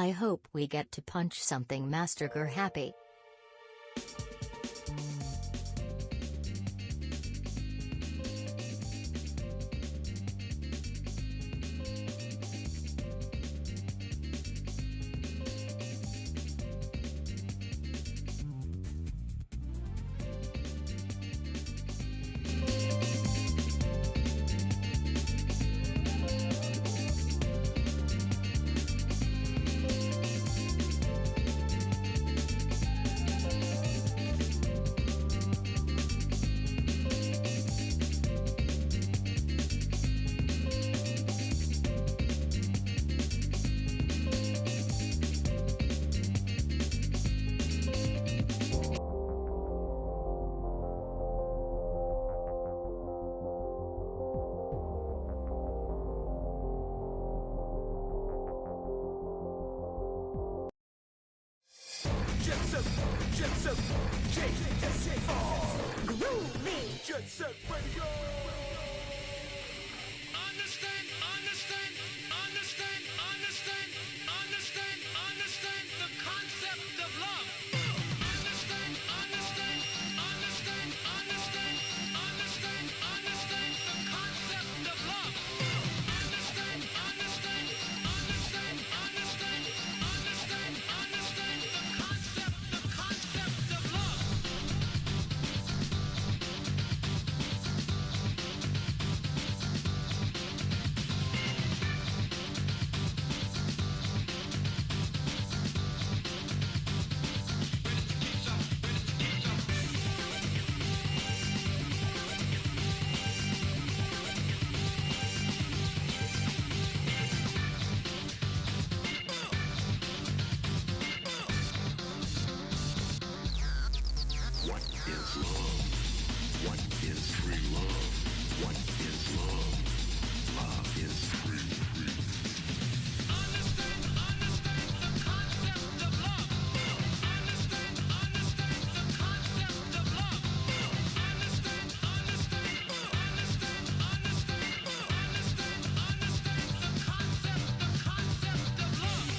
I hope we get to punch something MasterGir happy. Understand the concept of love. Understand the concept of love. Understand the concept of love. What is love? What is free love? What is love? Love is free. Understand the concept of love. Understand the concept of love. Understand the concept of love.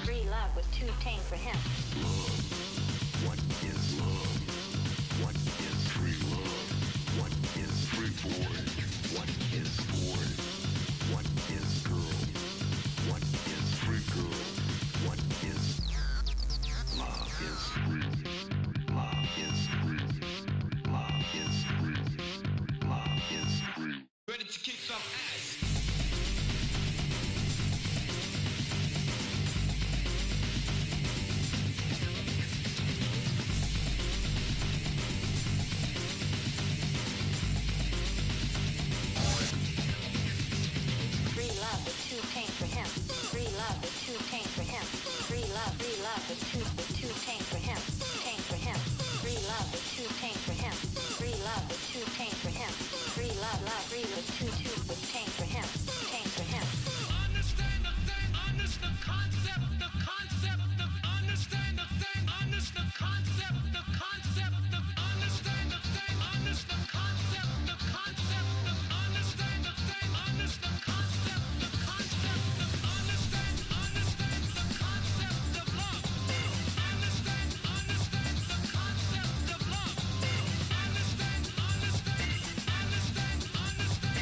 Free love was too tame for him. Love. What is love? What is free love? What is free boy? What is boy? What is girl? What is free girl? What is love is free. Love is free. Love is free. Love is free. Ready to kick some ass. Free love was too tame for him. Free love was too tame for him. Free love was too tame for him. Tame for him. Free love was too tame for him. Free love was too tame for him. Free love was was tame for him. Tame for him. Understand the thing, understand the concept of understand the thing, understand the concept of understand the thing, understand the concept of understand the thing, understand the concept of understand the concept of love. Understand the concept of love. Understand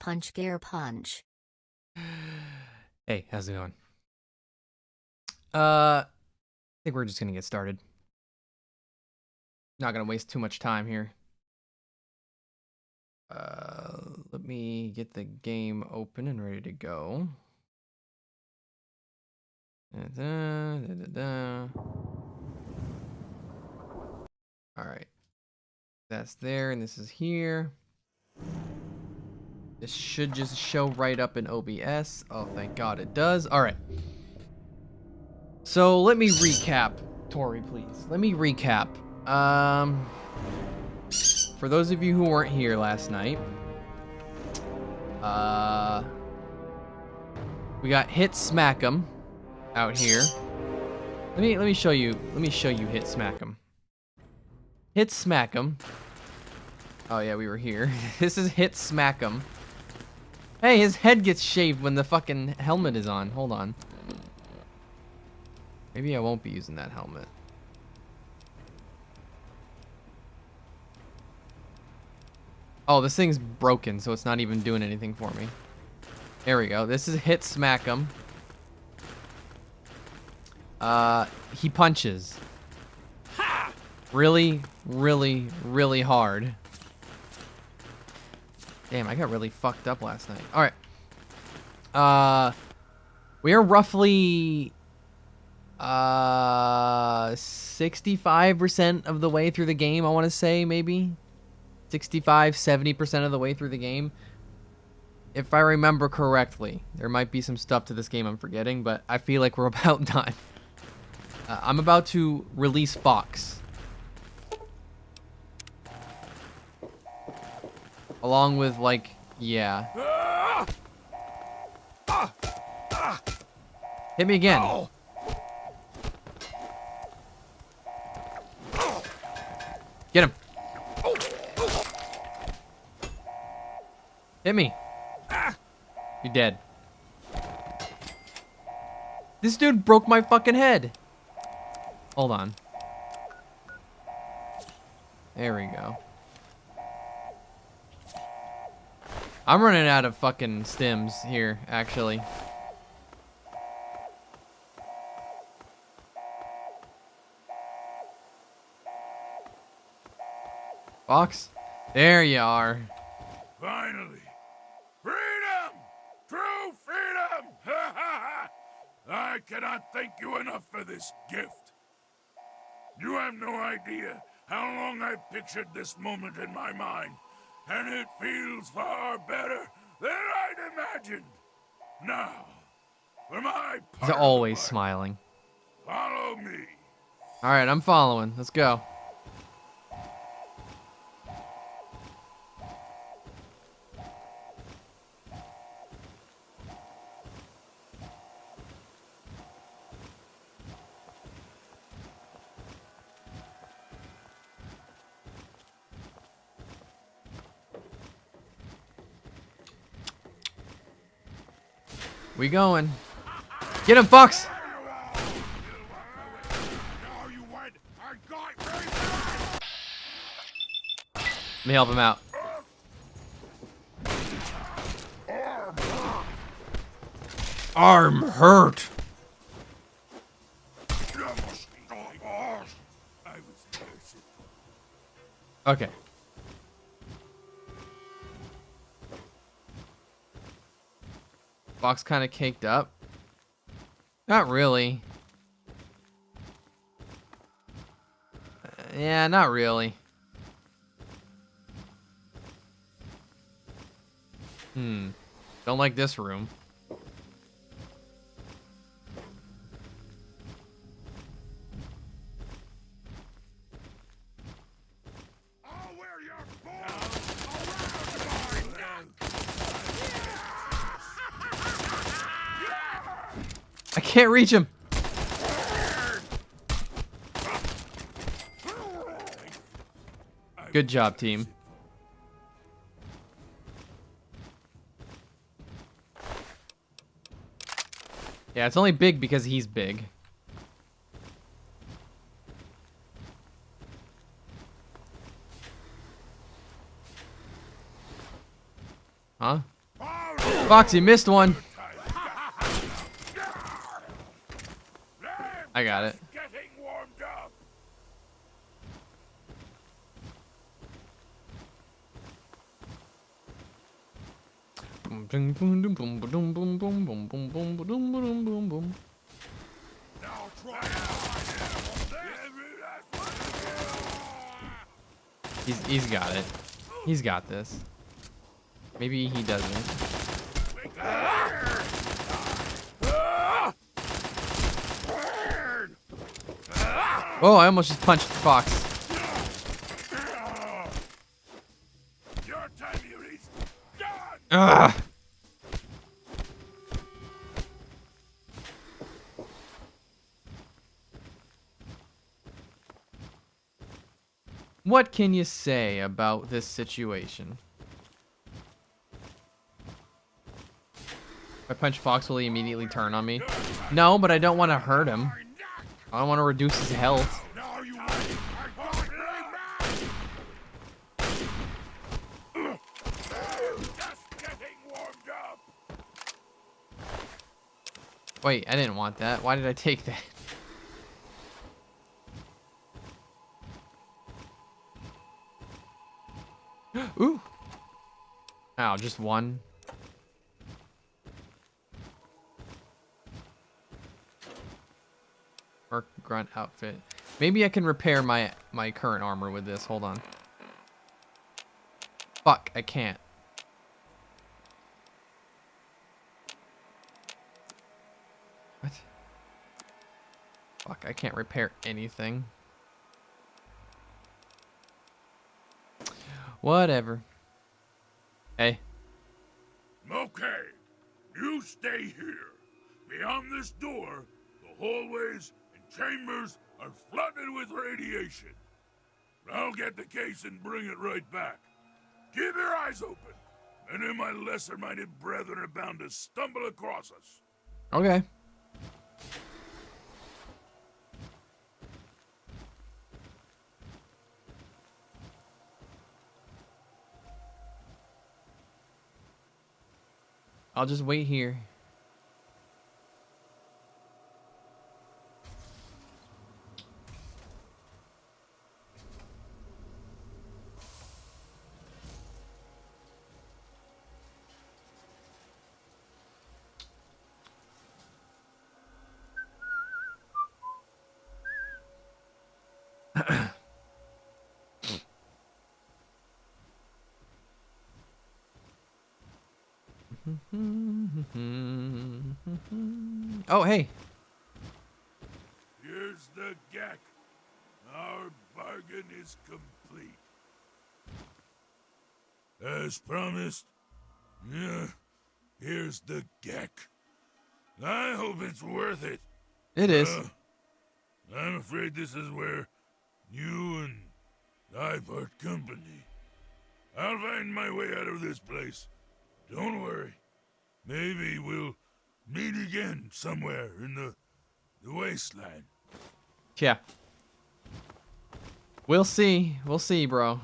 punch gear punch. Hey, how's it going? I think we're just gonna get started. Not gonna waste too much time here. Let me get the game open and ready to go. All right, that's there, and this is here. This should just show right up in OBS. Oh, thank God it does. All right. So let me recap, Tori, please. Let me recap. For those of you who weren't here last night, we got Hit Smack'em out here. Let me show you. Let me show you Hit Smack'em. Hit Smack'em. Oh yeah, we were here. This is Hit Smack'em. Hey, his head gets shaved when the fucking helmet is on. Hold on. Maybe I won't be using that helmet. Oh, this thing's broken, so it's not even doing anything for me. There we go. This is Hit Smack'em. He punches. Really, really, really hard. Damn, I got really fucked up last night. All right. We are roughly 65% of the way through the game, I want to say, maybe 65-70% of the way through the game, if I remember correctly. There might be some stuff to this game I'm forgetting, but I feel like we're about done. I'm about to release Fox, along with, like, yeah. Hit me again. Get him. Hit me. You're dead. This dude broke my fucking head. Hold on. There we go. I'm running out of fucking stims here, actually. Fox? There you are. Finally! Freedom! True freedom! I cannot thank you enough for this gift. You have no idea how long I've pictured this moment in my mind, and it feels far better than I'd imagined. Now, for my He's part always of the smiling. follow me. Alright, I'm following. Let's go. We going. Get him, Fox! Let me help him out. Arm hurt. Okay. Fox kind of caked up. Not really. Yeah, not really. Don't like this room. I can't reach him. Good job, team. Yeah, it's only big because he's big. Huh? Foxy missed one. I got it. Getting warmed up. Now try He's got it. He's got this. Maybe he doesn't. Oh, I almost just punched the fox. your time here is done. Ugh. What can you say about this situation? If I punch Fox, will he immediately turn on me? No, but I don't want to hurt him. I don't want to reduce his health. Now you wait. I got it. Just getting warmed up. Wait, I didn't want that. Why did I take that? Ooh. Ow, just one. Merc grunt outfit. Maybe I can repair my current armor with this. Hold on. Fuck, I can't. What? Fuck, I can't repair anything. Whatever. Hey. Okay, you stay here. Beyond this door, the hallways and chambers are flooded with radiation. I'll get the case and bring it right back. Keep your eyes open. Any of my lesser-minded brethren are bound to stumble across us. Okay. I'll just wait here. Oh, hey. Here's the GAC. Our bargain is complete. As promised, yeah, here's the GAC. I hope it's worth it. It is. I'm afraid this is where you and I part company. I'll find my way out of this place. Don't worry. Maybe we'll meet again somewhere in the wasteland. Yeah. We'll see. We'll see, bro.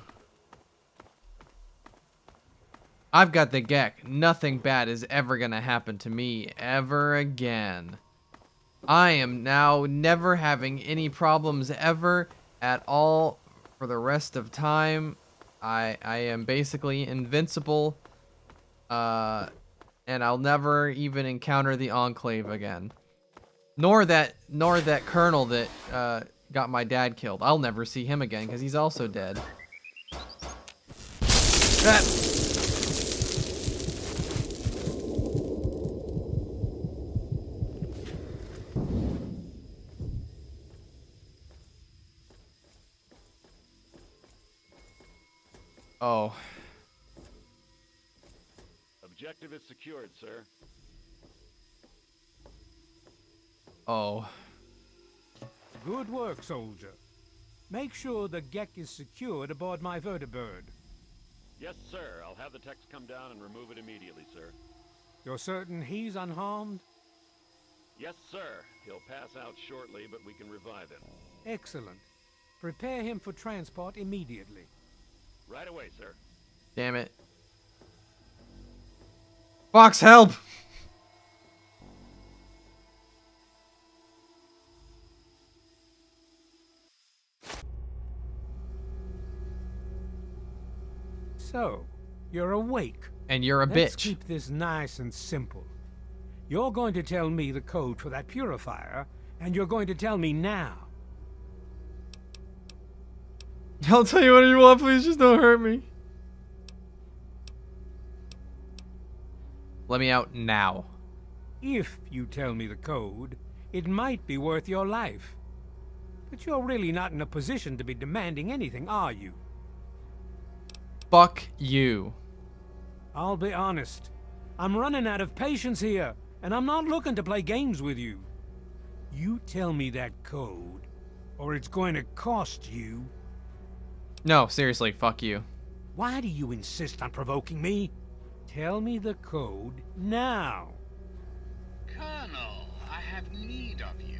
I've got the GEC. Nothing bad is ever gonna happen to me ever again. I am now never having any problems ever at all for the rest of time. I am basically invincible. And I'll never even encounter the Enclave again. Nor that colonel that got my dad killed. I'll never see him again because he's also dead. Ah. Oh. Objective is secured, sir. Oh. Good work, soldier. Make sure the GEC is secured aboard my vertibird. Yes, sir. I'll have the techs come down and remove it immediately, sir. You're certain he's unharmed? Yes, sir. He'll pass out shortly, but we can revive him. Excellent. Prepare him for transport immediately. Right away, sir. Damn it. Fox, help! So, you're awake. And you're a Let's bitch. keep this nice and simple. You're going to tell me the code for that purifier, and you're going to tell me now. I'll tell you whatever you want, please just don't hurt me. Let me out now. If you tell me the code, it might be worth your life. But you're really not in a position to be demanding anything, are you? Fuck you. I'll be honest. I'm running out of patience here, and I'm not looking to play games with you. You tell me that code, or it's going to cost you. No, seriously, fuck you. Why do you insist on provoking me? Tell me the code now. Colonel, I have need of you.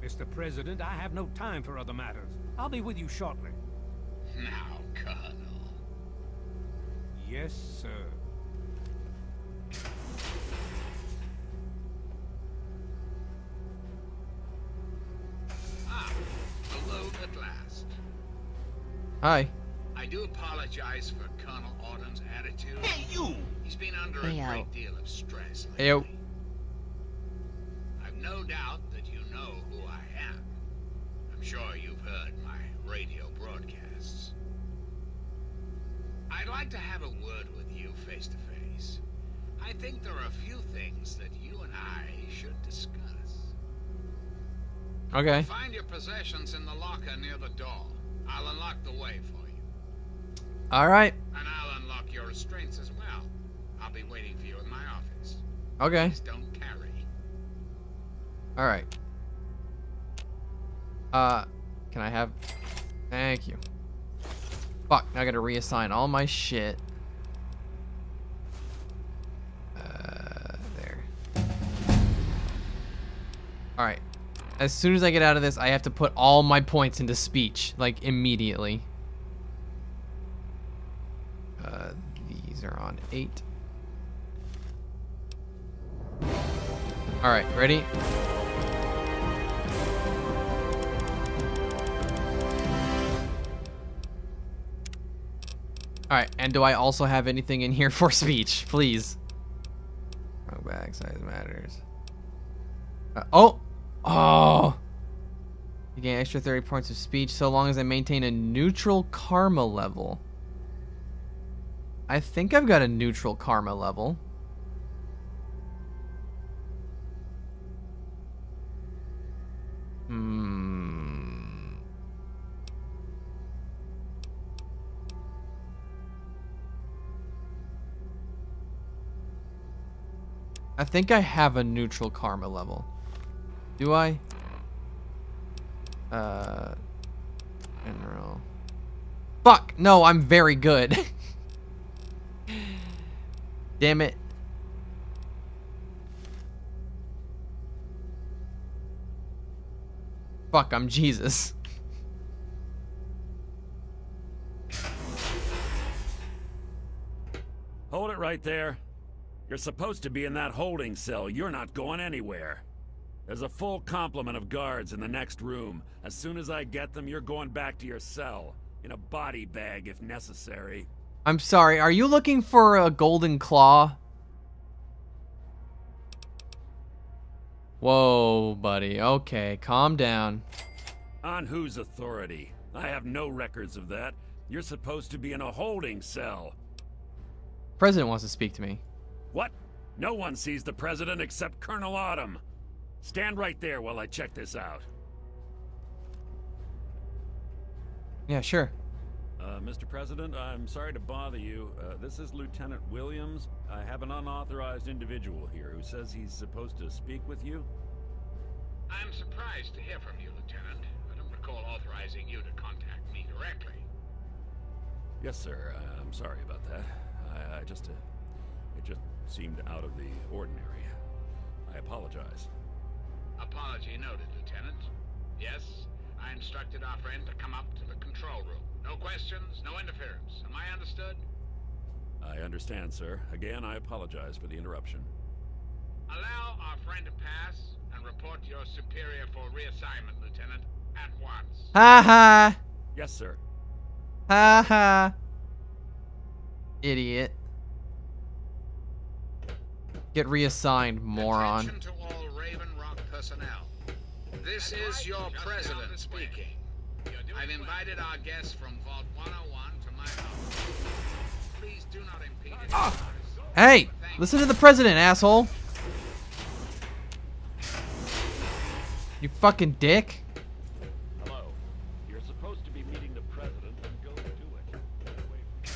Mr. President, I have no time for other matters. I'll be with you shortly. Now, Colonel. Yes, sir. Alone at last. Hi. I do apologize for Colonel Auden's attitude. Hey, you! He's been under a Heyo. great deal of stress lately. Heyo. I've no doubt that you know who I am. I'm sure you've heard my radio broadcasts. I'd like to have a word with you face to face. I think there are a few things that you and I should discuss. Okay. Find your possessions in the locker near the door. I'll unlock the way for you. Alright. And I'll unlock your restraints as well. I'll be waiting for you in my office. Okay. Please don't carry. Alright. Can I have... Thank you. Fuck, now I gotta reassign all my shit. There. Alright. As soon as I get out of this, I have to put all my points into speech, like, immediately. These are on 8. Alright, ready? Alright, and do I also have anything in here for speech? Please. Wrong bag size matters. Oh! Oh! You gain extra 30 points of speech so long as I maintain a neutral karma level. I think I've got a neutral karma level. I think I have a neutral karma level. Do I? General. Fuck! No, I'm very good. Damn it. Fuck, I'm Jesus. Hold it right there. You're supposed to be in that holding cell. You're not going anywhere. There's a full complement of guards in the next room. As soon as I get them, you're going back to your cell. In a body bag, if necessary. I'm sorry, are you looking for a golden claw? Whoa, buddy. Okay, calm down. On whose authority? I have no records of that. You're supposed to be in a holding cell. President wants to speak to me. What? No one sees the president except Colonel Autumn. Stand right there while I check this out. Yeah, sure. Mr. President, I'm sorry to bother you. This is Lieutenant Williams. I have an unauthorized individual here who says he's supposed to speak with you. I'm surprised to hear from you, Lieutenant. I don't recall authorizing you to contact me directly. Yes, sir. I'm sorry about that. It just seemed out of the ordinary. I apologize. Apology noted, Lieutenant. Yes, I instructed our friend to come up to the control room. No questions, no interference. Am I understood? I understand, sir. Again, I apologize for the interruption. Allow our friend to pass and report to your superior for reassignment, Lieutenant, at once. Ha ha. Yes, sir. Ha ha. Idiot. Get reassigned, moron. Attention to all Raven Rock personnel. This is your president speaking. I've invited our guests from Vault 101 to my office. Please do not impede his progress. Hey, listen to the president, asshole. You fucking dick. Hello. You're supposed to be meeting the president, then go do it. Get away from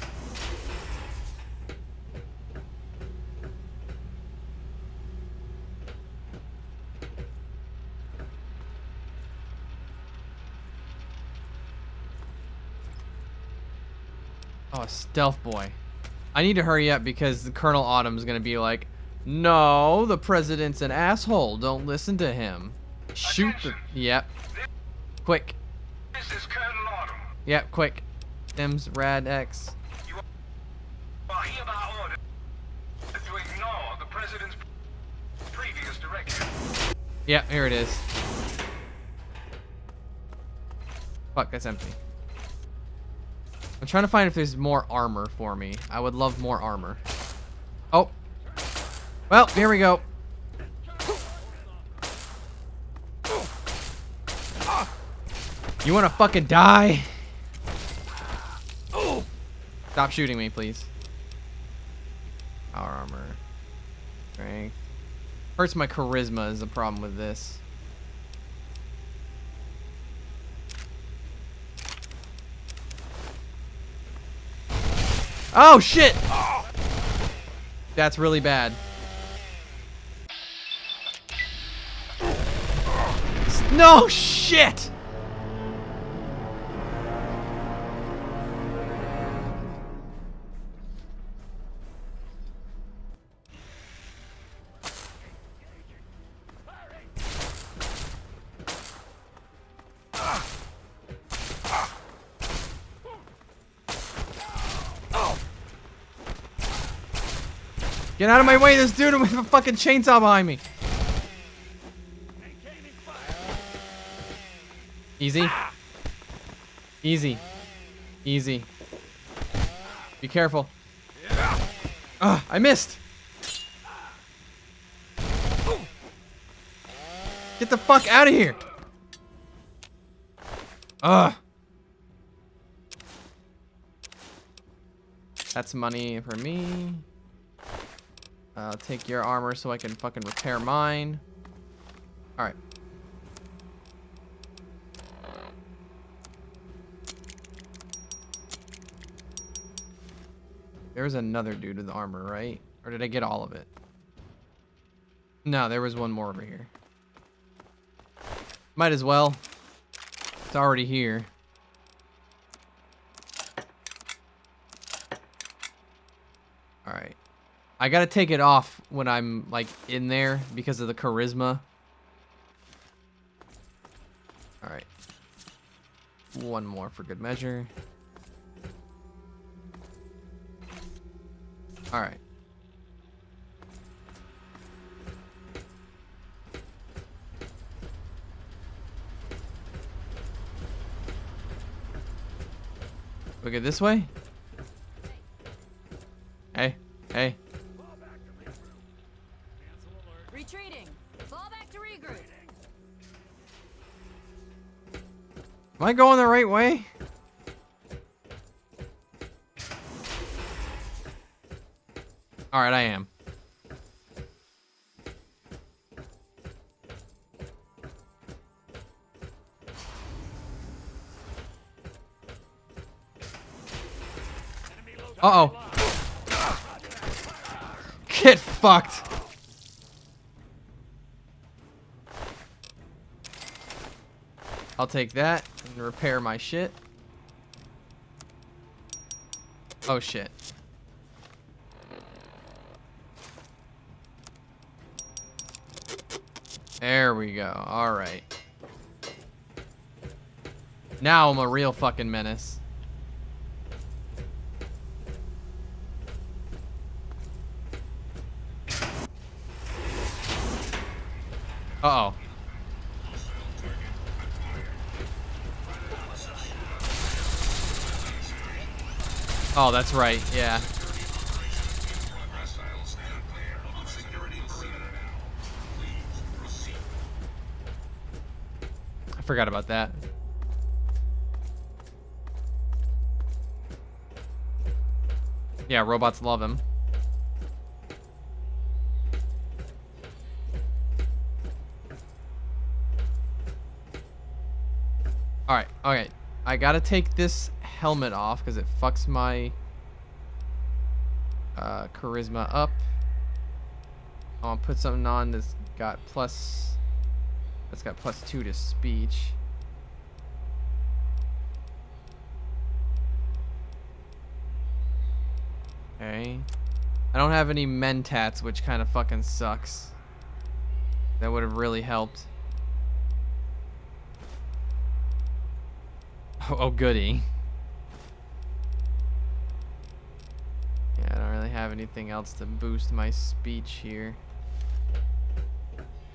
Oh, stealth boy. I need to hurry up because the Colonel Autumn's gonna be like, no, the president's an asshole. Don't listen to him. Shoot the... Yep. Quick. This is Colonel Autumn. Yep, quick. Sims, Rad X. You are hereby ordered to ignore the president's previous directive. Yep, here it is. Fuck, that's empty. I'm trying to find if there's more armor for me. I would love more armor. Oh. Well, here we go. You wanna fucking die? Stop shooting me, please. Power armor. Strength. Hurts my charisma is the problem with this. Oh shit! That's really bad. No shit! Get out of my way, this dude with a fucking chainsaw behind me. Easy. Easy. Easy. Be careful. Ugh, I missed. Get the fuck out of here. Ugh. That's money for me. I'll take your armor so I can fucking repair mine. Alright. There was another dude with armor, right? Or did I get all of it? No, there was one more over here. Might as well. It's already here. Alright. I gotta take it off when I'm, like, in there because of the charisma. Alright. One more for good measure. Alright. We go this way? Hey, hey. Retreating. Fall back to regroup. Am I going the right way? Alright, I am. Uh-oh. Get fucked. I'll take that and repair my shit. Oh shit. There we go. Alright. Now I'm a real fucking menace. Uh-oh. Oh, that's right. Yeah. I forgot about that. Yeah, robots love him. Alright, okay. I gotta take this helmet off because it fucks my charisma up. I'll put something on that's got +2 to speech. Okay. I don't have any mentats, which kind of fucking sucks. That would have really helped. Oh, goody. Yeah, I don't really have anything else to boost my speech here.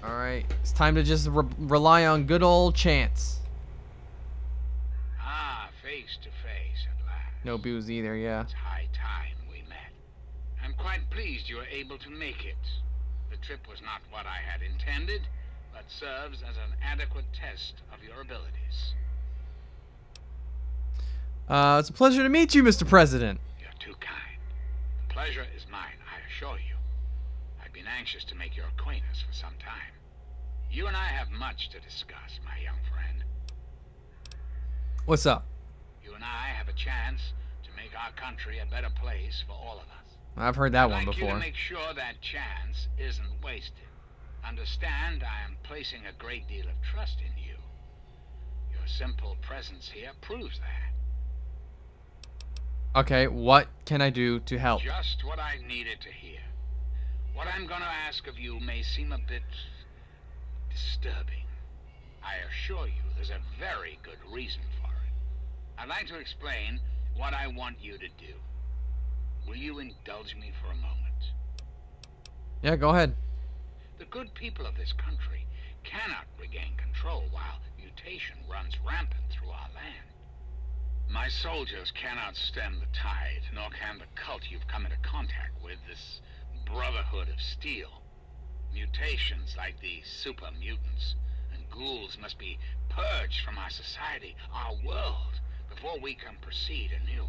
Alright, it's time to just rely on good old chance. Ah, face to face at last. No booze either, yeah. It's high time we met. I'm quite pleased you were able to make it. The trip was not what I had intended, but serves as an adequate test of your abilities. It's a pleasure to meet you, Mr. President. You're too kind. The pleasure is mine, I assure you. I've been anxious to make your acquaintance for some time. You and I have much to discuss, my young friend. What's up? You and I have a chance to make our country a better place for all of us. I've heard that one I'd like you before. to make sure that chance isn't wasted. Understand, I am placing a great deal of trust in you. Your simple presence here proves that. Okay, what can I do to help? Just what I needed to hear. What I'm gonna ask of you may seem a bit disturbing. I assure you there's a very good reason for it. I'd like to explain what I want you to do. Will you indulge me for a moment? Yeah, go ahead. The good people of this country cannot regain control while mutation runs rampant through our land. My soldiers cannot stem the tide, nor can the cult you've come into contact with, this Brotherhood of Steel. Mutations like the super mutants and ghouls must be purged from our society, our world, before we can proceed anew.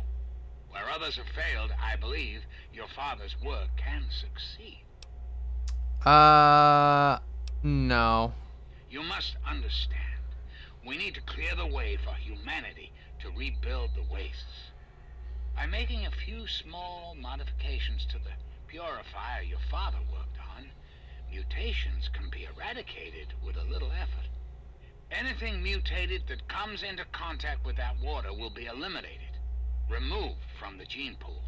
Where others have failed, I believe your father's work can succeed. No. You must understand, we need to clear the way for humanity to rebuild the wastes. By making a few small modifications to the purifier your father worked on, mutations can be eradicated with a little effort. Anything mutated that comes into contact with that water will be eliminated, removed from the gene pool.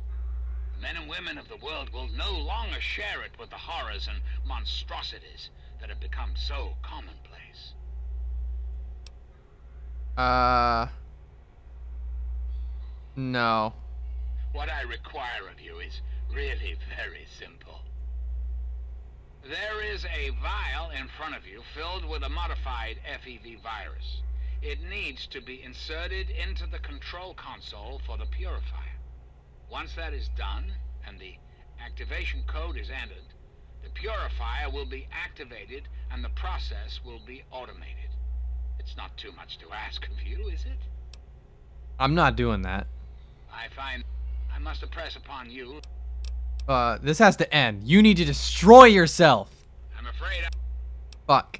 The men and women of the world will no longer share it with the horrors and monstrosities that have become so commonplace. No. What I require of you is really very simple. There is a vial in front of you filled with a modified FEV virus. It needs to be inserted into the control console for the purifier. Once that is done, and the activation code is entered, the purifier will be activated and the process will be automated. It's not too much to ask of you, is it? I'm not doing that. I find I must impress upon you. This has to end. You need to destroy yourself. I'm afraid Fuck.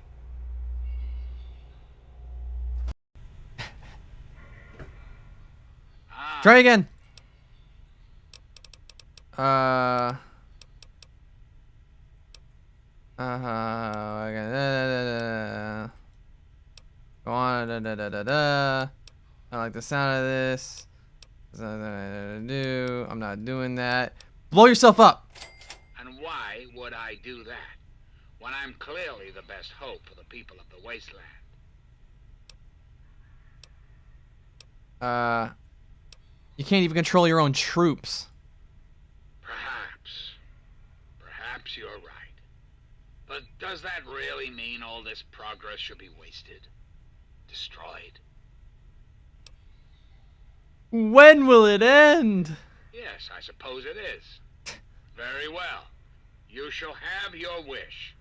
Try again. Go on. I like the sound of this. I'm not doing that. Blow yourself up. And why would I do that, when I'm clearly the best hope for the people of the wasteland? You can't even control your own troops. Perhaps you're right. But does that really mean all this progress should be wasted? Destroyed? When will it end? Yes, I suppose it is. Very well. You shall have your wish.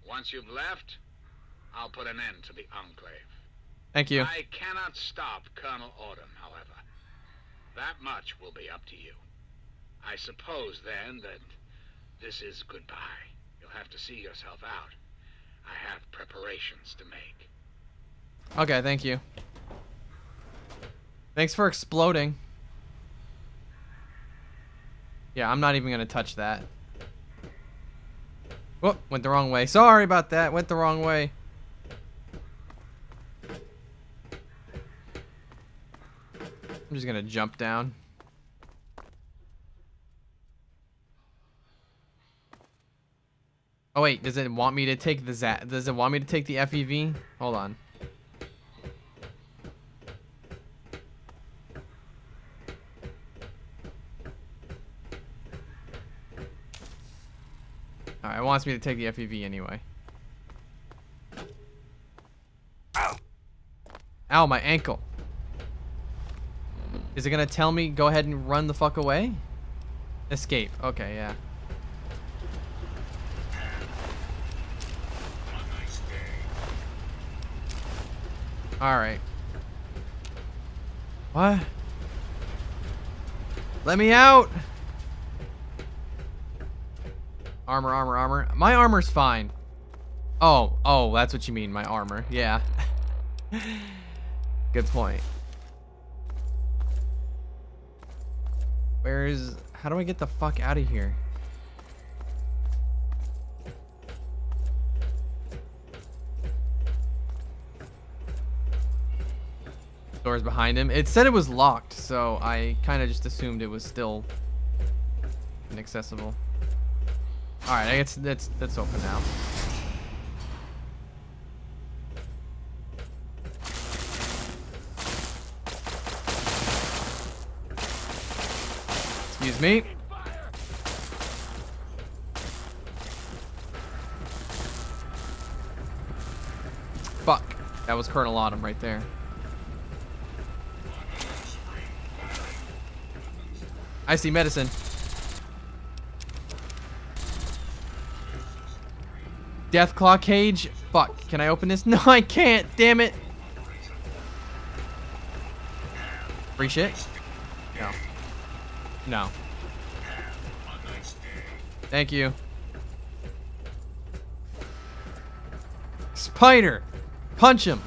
Once you've left, I'll put an end to the Enclave. Thank you. I cannot stop Colonel Autumn, however. That much will be up to you. I suppose, then, that this is goodbye. You'll have to see yourself out. I have preparations to make. Okay, thank you. Thanks for exploding. Yeah, I'm not even gonna touch that. Whoop, went the wrong way. Sorry about that. Went the wrong way. I'm just gonna jump down. Oh wait, does it want me to take the does it want me to take the FEV? Hold on. Alright, it wants me to take the FEV anyway. Ow! Ow, my ankle. Is it gonna tell me go ahead and run the fuck away? Escape. Okay, yeah. Alright. What? Let me out! Armor, armor, armor. My armor's fine. Oh, that's what you mean, my armor. Yeah. Good point. How do I get the fuck out of here? Doors behind him. It said it was locked, so I kind of just assumed it was still inaccessible. Alright, I guess that's open now. Excuse me. Fuck. That was Colonel Autumn right there. I see medicine. Deathclaw cage. Fuck. Can I open this? No, I can't. Damn it. Free shit? No. No. Thank you. Spider. Punch him.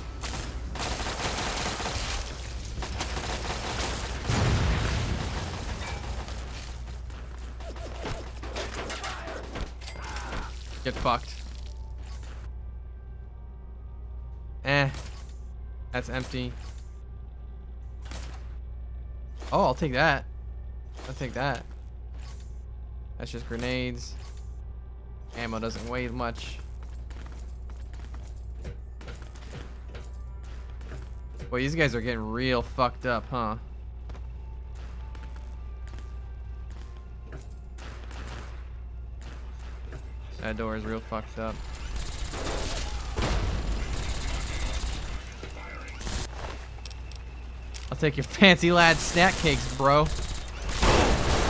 Get fucked. That's empty. Oh, I'll take that. I'll take that. That's just grenades. Ammo doesn't weigh much. Boy, these guys are getting real fucked up, huh? That door is real fucked up. I'll take your fancy lad snack cakes, bro.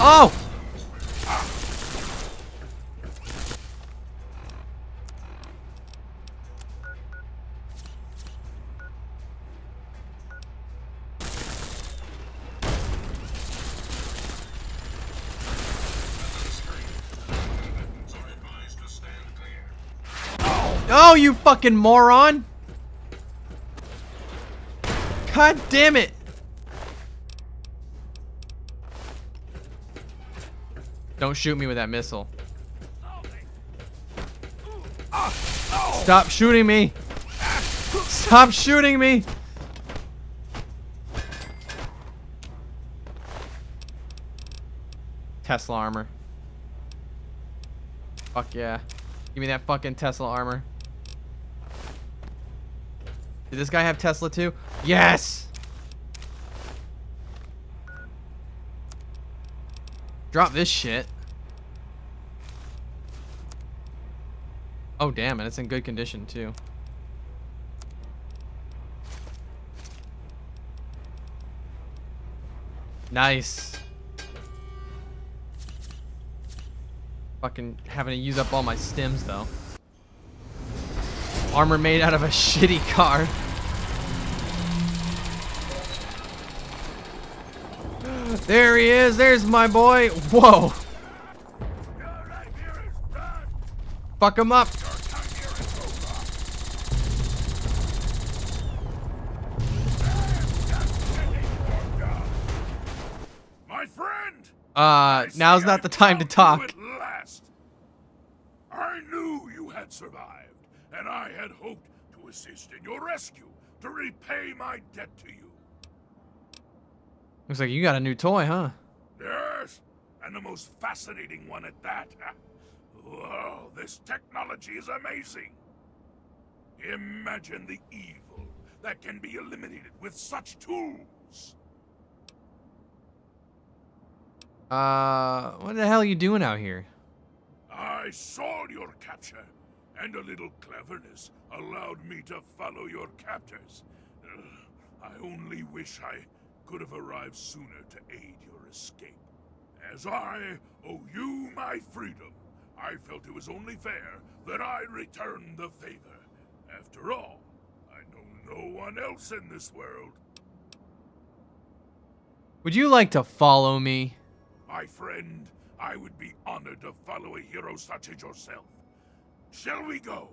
Oh! Oh, you fucking moron! God damn it! Don't shoot me with that missile. Stop shooting me! Stop shooting me! Tesla armor. Fuck yeah. Give me that fucking Tesla armor. Did this guy have Tesla too? Yes! Drop this shit. Oh, damn it. It's in good condition, too. Nice. Fucking having to use up all my stims, though. Armor made out of a shitty car. There he is. There's my boy. Whoa. Fuck him up. My friend! Now's not the time to talk. At last. I knew you had survived, and I had hoped to assist in your rescue, to repay my debt to you. Looks like you got a new toy, huh? Yes, and the most fascinating one at that. Whoa, this technology is amazing. Imagine the evil that can be eliminated with such tools. What the hell are you doing out here? I saw your capture, and a little cleverness allowed me to follow your captors. I only wish I could have arrived sooner to aid your escape. As I owe you my freedom, I felt it was only fair that I return the favor. After all, I know no one else in this world. Would you like to follow me? My friend, I would be honored to follow a hero such as yourself. Shall we go?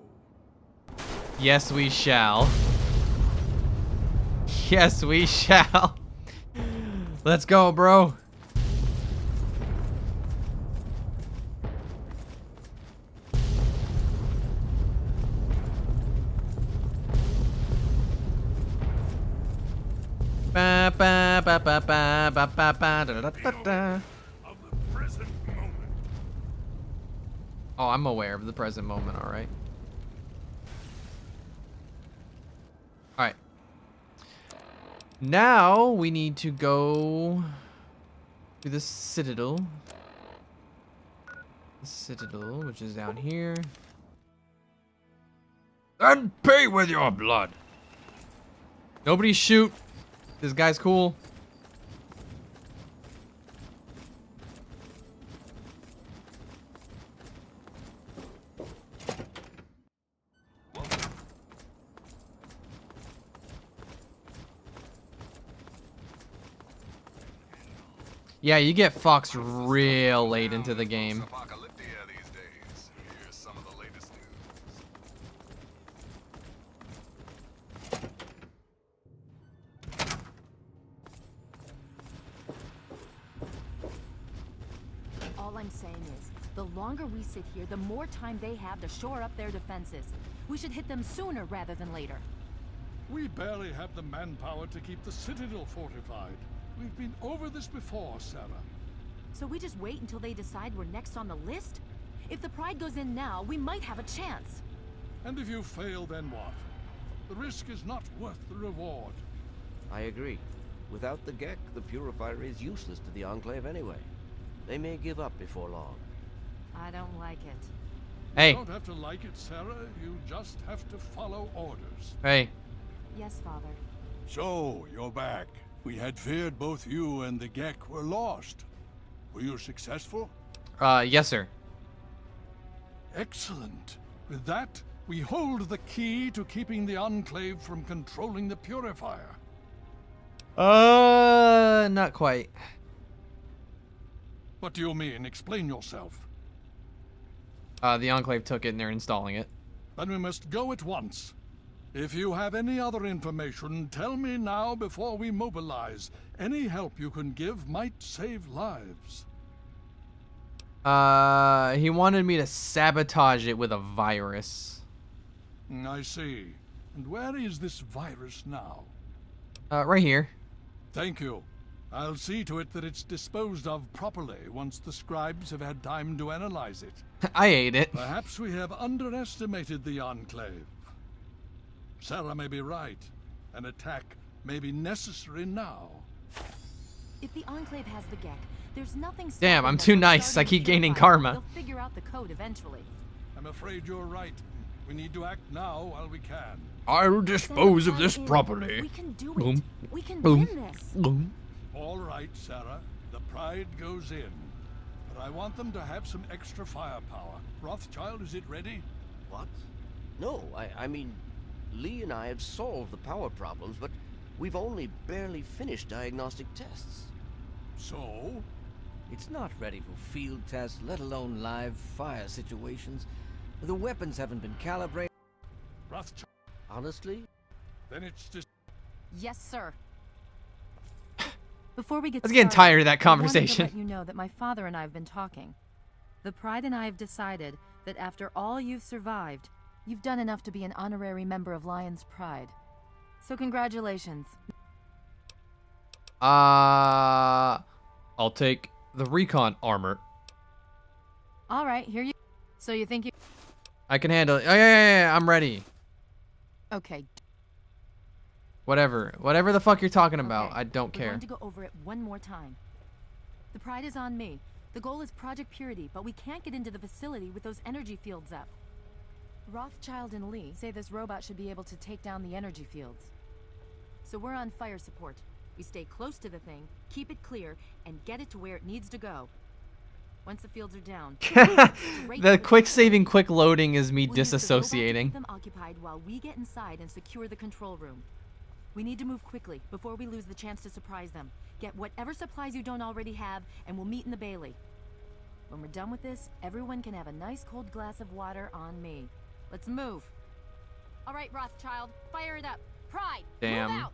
Yes, we shall. Yes, we shall. Let's go, bro. Ba ba ba ba ba ba ba ba da da da da. Of the present moment. Oh, I'm aware of the present moment, alright. Alright. Now we need to go to the Citadel. The Citadel, which is down here. And pay with your blood. Nobody shoot. This guy's cool. Yeah, you get Fox real late into the game. All I'm saying is, the longer we sit here, the more time they have to shore up their defenses. We should hit them sooner rather than later. We barely have the manpower to keep the Citadel fortified. We've been over this before, Sarah. So we just wait until they decide we're next on the list? If the Pride goes in now, we might have a chance. And if you fail, then what? The risk is not worth the reward. I agree. Without the Gek, the Purifier is useless to the Enclave anyway. They may give up before long. I don't like it. Hey. You don't have to like it, Sarah. You just have to follow orders. Hey. Yes, Father. So, you're back. We had feared both you and the Gek were lost. Were you successful? Yes, sir. Excellent. With that, we hold the key to keeping the Enclave from controlling the Purifier. Not quite. What do you mean? Explain yourself. The Enclave took it and they're installing it. Then we must go at once. If you have any other information, tell me now before we mobilize. Any help you can give might save lives. He wanted me to sabotage it with a virus. I see. And where is this virus now? Right here. Thank you. I'll see to it that it's disposed of properly once the scribes have had time to analyze it. I ate it. Perhaps we have underestimated the Enclave. Sarah may be right. An attack may be necessary now. If the Enclave has the Gek, there's nothing. Damn, I'm stopping too them from nice. I starting keep the gaining Purifier. karma. They'll figure out the code eventually. I'm afraid you're right. We need to act now while we can. I'll dispose of this We properly. can do it. Boom. We can Boom. win this. Boom. All right, Sarah. The Pride goes in. But I want them to have some extra firepower. Rothschild, is it ready? What? No, I mean, Lee and I have solved the power problems, but we've only barely finished diagnostic tests. So? It's not ready for field tests, let alone live fire situations. The weapons haven't been calibrated. Rothschild. Honestly? Then it's just... Yes, sir. Before we get I was getting started, tired of that I wanted conversation. to let you know that my father and I have been talking. The Pride and I have decided that after all you've survived, you've done enough to be an honorary member of Lion's Pride. So congratulations. I'll take the recon armor. All right, here you. So you think you? I can handle it. Oh, yeah, I'm ready. Okay. Whatever the fuck you're talking about, Okay, I don't We're care. going to go over it one more time. The Pride is on me. The goal is Project Purity, but we can't get into the facility with those energy fields up. Rothschild and Lee say this robot should be able to take down the energy fields. So we're on fire support. We stay close to the thing, keep it clear, and get it to where it needs to go. Once the fields are down, The quick saving, quick loading is me we'll use the robot to disassociating. keep them occupied while we get inside and secure the control room. We need to move quickly before we lose the chance to surprise them. Get whatever supplies you don't already have, and we'll meet in the Bailey. When we're done with this, everyone can have a nice cold glass of water on me. Let's move. All right, Rothschild, fire it up. Pride, Damn. move out.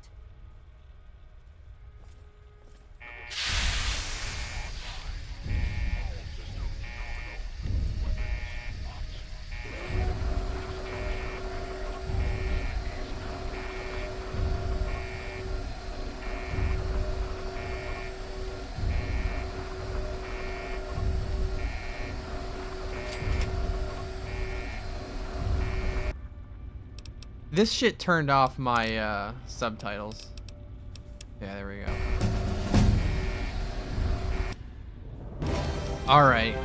This shit turned off my subtitles. Yeah, there we go. All right.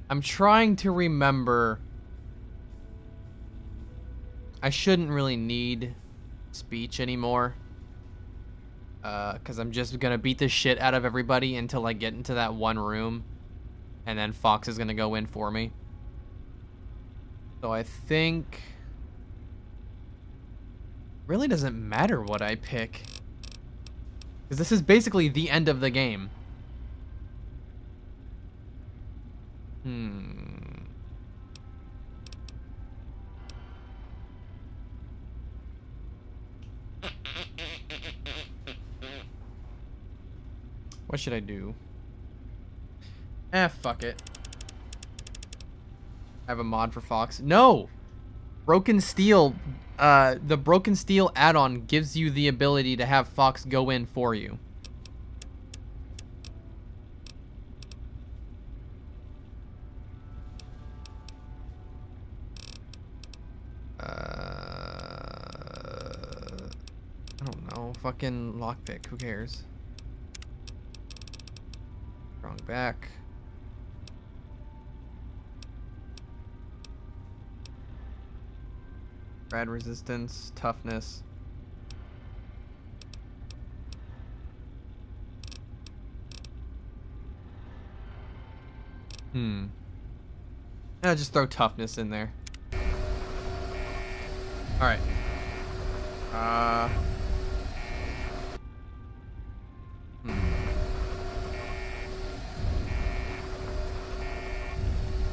I'm trying to remember. I shouldn't really need speech anymore. Because I'm just gonna beat the shit out of everybody until I get into that one room. And then Fox is gonna go in for me. So I think... really doesn't matter what I pick. Because this is basically the end of the game. What should I do? Fuck it. I have a mod for Fox. No! Broken Steel, the Broken Steel add-on gives you the ability to have Fox go in for you. I don't know. Fucking lockpick. Who cares? Wrong back. Rad resistance, toughness. I'll just throw toughness in there. Alright.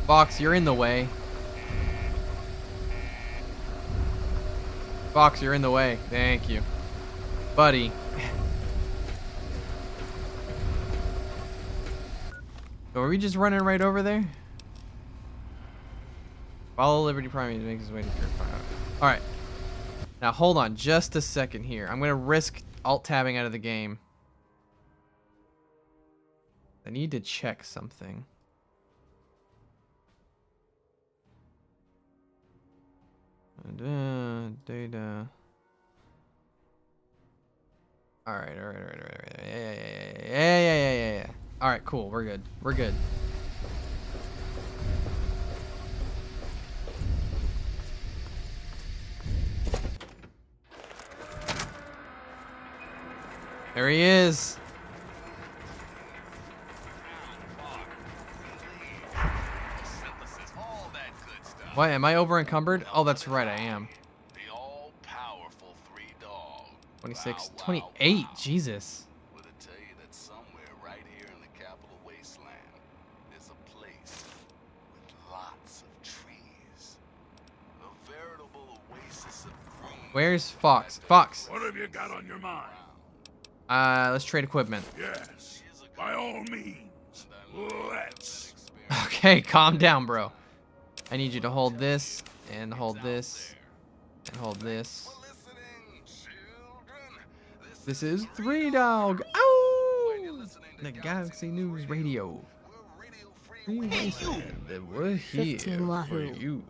Fox, you're in the way. Fox, you're in the way. Thank you. Buddy. So are we just running right over there? Follow Liberty Prime to make his way to Pure Fire. Alright. Now hold on just a second here. I'm gonna risk alt-tabbing out of the game. I need to check something. Data. All right. Yeah. All right, cool. We're good. We're good. There he is. Why am I over encumbered? Oh, that's right, I am. 26, 28. Jesus. Would it tell you that somewhere right here in the capital wasteland, there's a place with lots of trees, a veritable oasis of green. Where's Fox? Fox. What have you got on your mind? Let's trade equipment. Yes, by all means. Let's. Okay, calm down, bro. I need you to hold this, and hold this, and hold this. This is 3 Dog. Ow! The Galaxy News Radio. Free Wasteland, that we're here for you.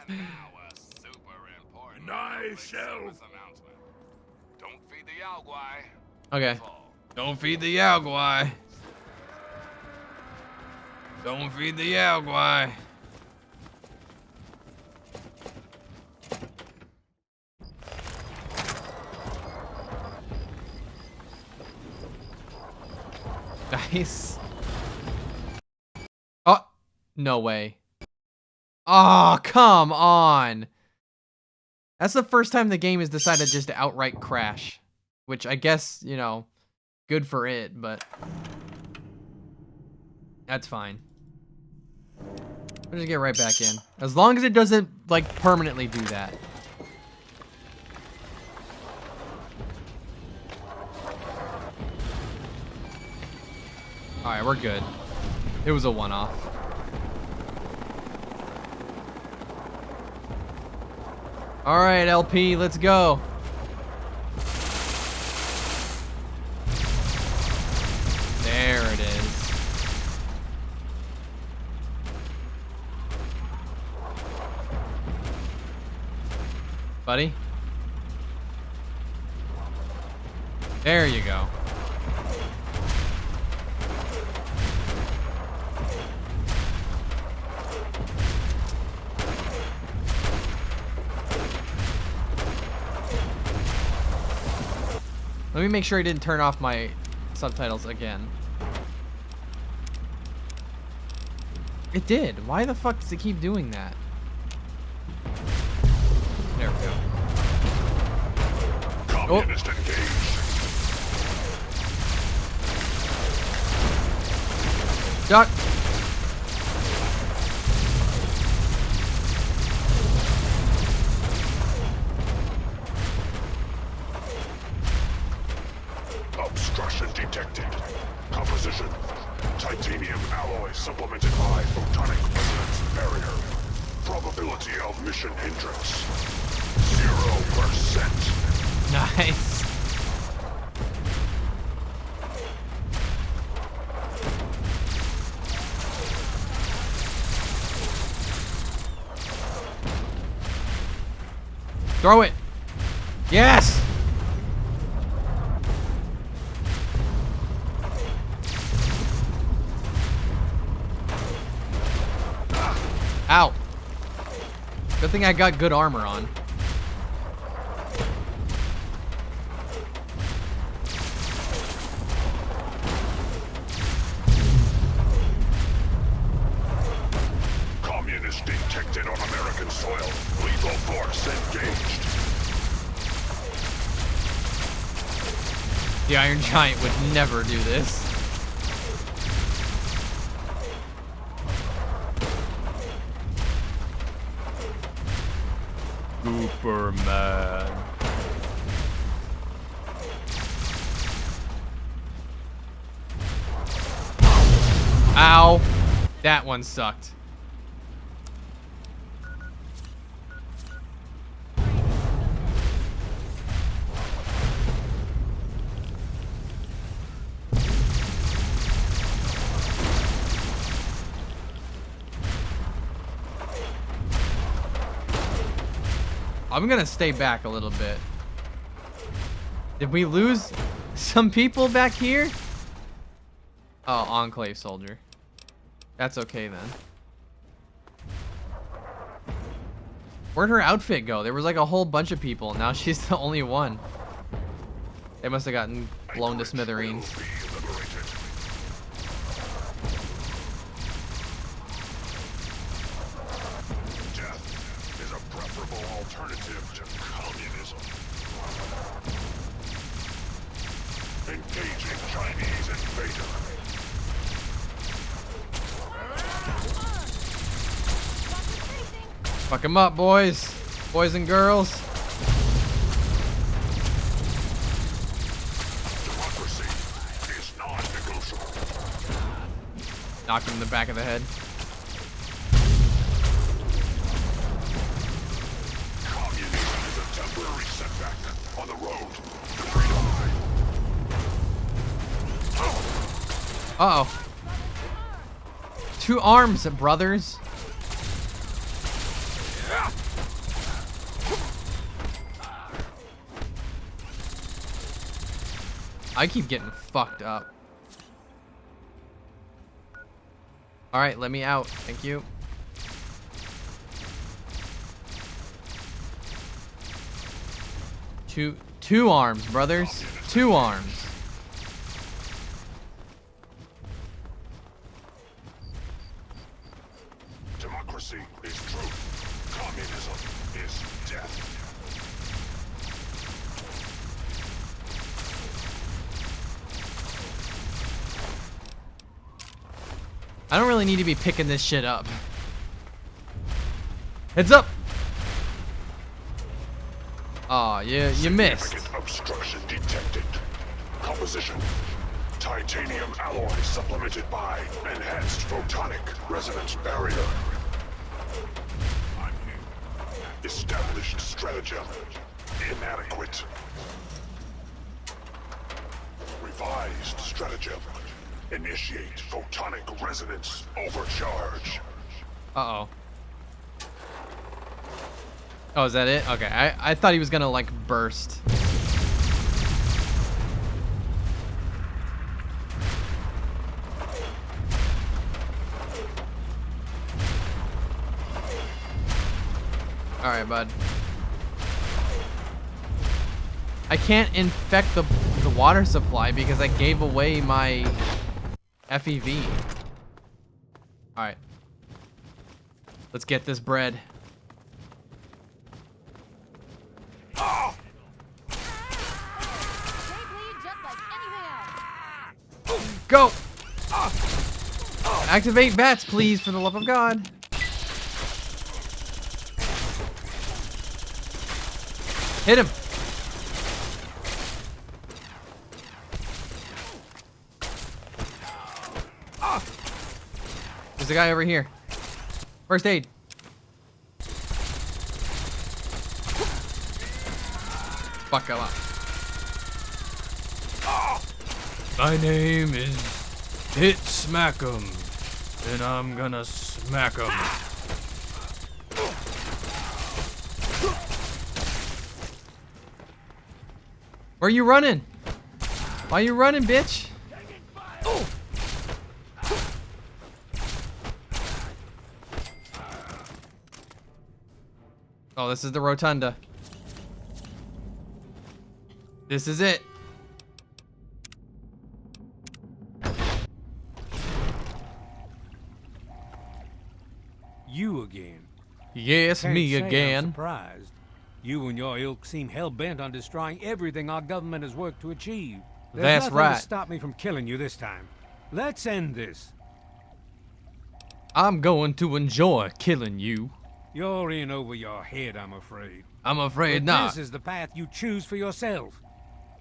And I shall. Don't feed the Yaogwai. Okay. Don't feed the Yaogwai. Don't feed the Yaogwai. Nice. Oh, no way. Oh, come on. That's the first time the game has decided just to outright crash. Which I guess, you know, good for it, but that's fine. I'll just get right back in. As long as it doesn't, like, permanently do that. Alright, we're good. It was a one-off. Alright, LP, let's go. There it is. Buddy? There you go. Let me make sure I didn't turn off my subtitles again. It did. Why the fuck does it keep doing that? There we go. Communist engaged. Duck. Obstruction detected. Composition: titanium alloy supplemented by photonic resonance barrier. Probability of mission hindrance: 0%. Nice. Throw it. Yes. Ow. Good thing I got good armor on. Communist detected on American soil. Lethal force engaged. The Iron Giant would never do this. Superman. Ow. That one sucked. I'm gonna stay back a little bit. Did we lose some people back here? Oh, Enclave soldier. That's okay then. Where'd her outfit go? There was like a whole bunch of people. Now she's the only one. They must have gotten blown to smithereens. Death is a preferable alternative to communism. Engaging Chinese invader. Fuck him up, boys. Boys and girls. Democracy is non-negotiable. Knock him in the back of the head. Communism is a temporary setback on the road to freedom. Uh-oh. 2 arms, brothers. I keep getting fucked up. Alright, let me out. Thank you. Two arms, brothers. 2 arms. Democracy is truth. Communism is death. I don't really need to be picking this shit up. Heads up! Aw, you missed. Significant obstruction detected. Composition: titanium alloy supplemented by enhanced photonic resonance barrier. Established stratagem inadequate. Revised stratagem. Initiate photonic resonance overcharge. Uh-oh. Oh, is that it? Okay, I thought he was gonna, like, burst. Alright, bud. I can't infect the water supply because I gave away my FEV. Alright. Let's get this bread. Go! Activate bats, please, for the love of God. Hit him. There's a guy over here. First aid. Fuck him up. My name is Hit Smack'em, and I'm gonna smack 'em. Where are you running? Why are you running, bitch? Oh, this is the rotunda. This is it. You again? Yes, Can't me say I'm again. surprised. You and your ilk seem hell-bent on destroying everything our government has worked to achieve. There's That's nothing right. to stop me from killing you this time. Let's end this. I'm going to enjoy killing you. You're in over your head, I'm afraid. I'm afraid But not. This is the path you choose for yourself.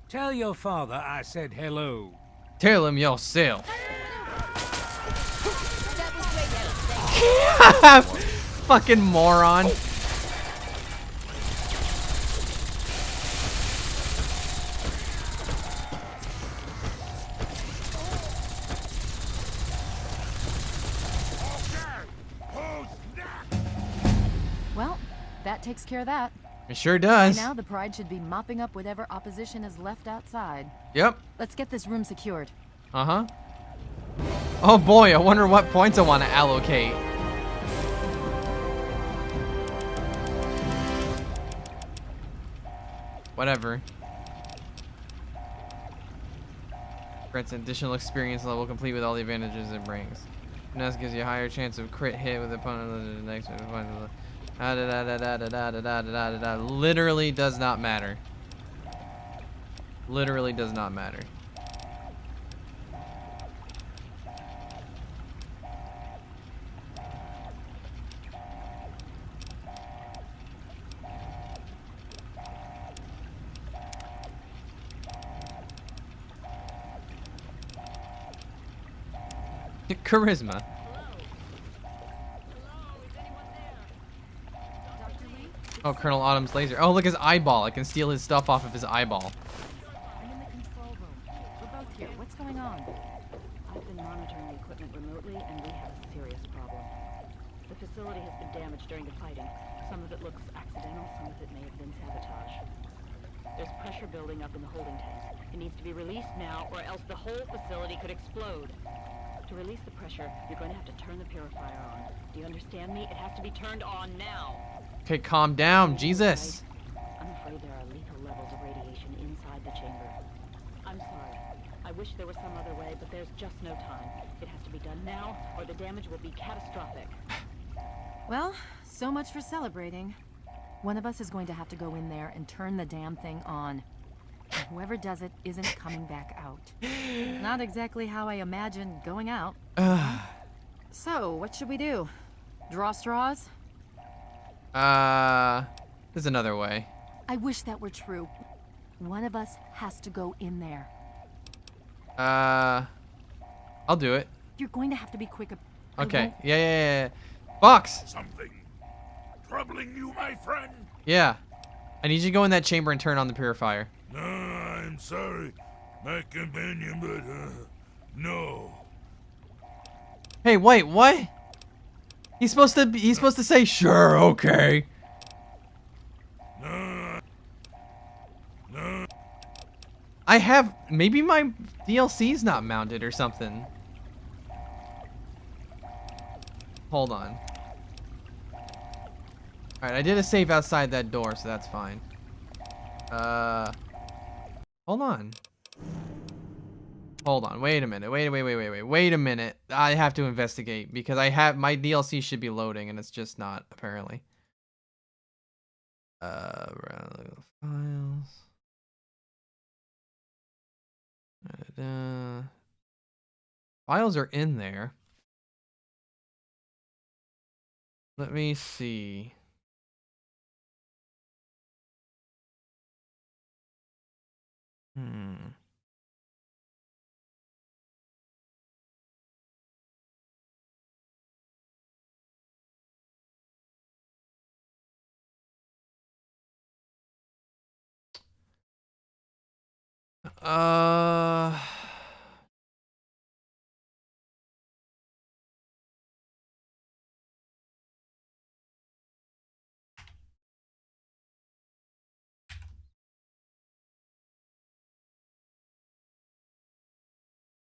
Tell your father I said hello. Tell him yourself. Fucking moron. Well, that takes care of that. It sure By does. now, the Pride should be mopping up whatever opposition is left outside. Yep. Let's get this room secured. Uh-huh. Oh boy, I wonder what points I want to allocate. Whatever. Grants an additional experience level complete with all the advantages it brings. Finesse gives you a higher chance of crit hit with the opponent than the next one. Literally does not matter. Literally does not matter. Charisma. Oh, Colonel Autumn's laser. Oh, look, his eyeball. I can steal his stuff off of his eyeball. I'm in the control room. We're both here. What's going on? I've been monitoring the equipment remotely, and we have a serious problem. The facility has been damaged during the fighting. Some of it looks accidental, some of it may have been sabotage. There's pressure building up in the holding tanks. It needs to be released now, or else the whole facility could explode. To release the pressure, you're going to have to turn the purifier on. Do you understand me? It has to be turned on now. Okay, calm down, Jesus. I'm afraid there are lethal levels of radiation inside the chamber. I'm sorry. I wish there was some other way, but there's just no time. It has to be done now, or the damage will be catastrophic. Well, so much for celebrating. One of us is going to have to go in there and turn the damn thing on. And whoever does it isn't coming back out. Not exactly how I imagined going out. So, what should we do? Draw straws? There's another way. I wish that were true. One of us has to go in there. I'll do it. You're going to have to be quick. Okay. Yeah. Fox! Something troubling you, my friend? Yeah. I need you to go in that chamber and turn on the purifier. No, I'm sorry, my companion, but, no. Hey, wait, what? He's supposed to say, sure, okay. No. I have, maybe my DLC's not mounted or something. Hold on. Alright, I did a save outside that door, so that's fine. Hold on. Hold on, wait a minute, wait a minute. I have to investigate, because my DLC should be loading, and it's just not, apparently. Files. Files are in there. Let me see.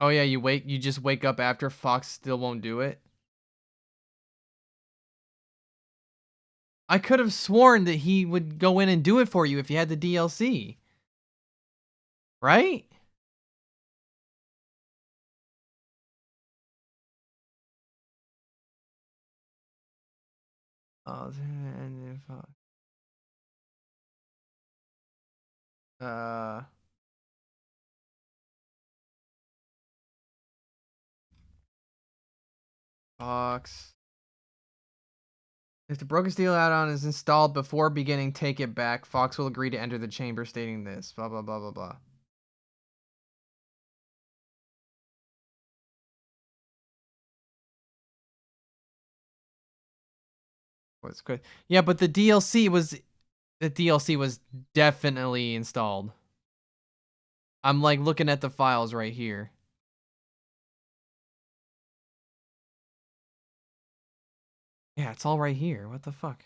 Oh yeah, you just wake up after Fox still won't do it? I could have sworn that he would go in and do it for you if you had the DLC. Right? Oh, fuck. Fox. If the broken steel add-on is installed before beginning Take It Back, Fox will agree to enter the chamber stating this. Blah, blah, blah, blah, blah. What's good? Yeah, but the DLC was definitely installed. I'm like looking at the files right here. Yeah, it's all right here. What the fuck?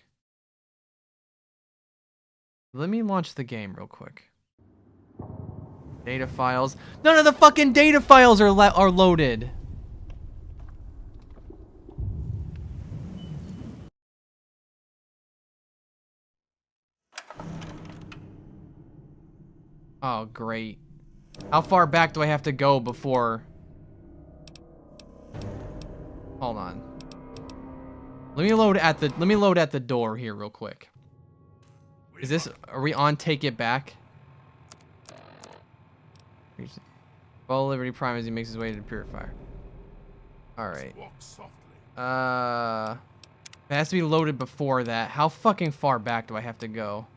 Let me launch the game real quick. Data files. None of the fucking data files are loaded. Oh, great. How far back do I have to go before... Hold on. Let me load at the door here real quick. Is this... Are we on Take It Back? Follow Liberty Prime as he makes his way to the purifier. Alright. It has to be loaded before that. How fucking far back do I have to go?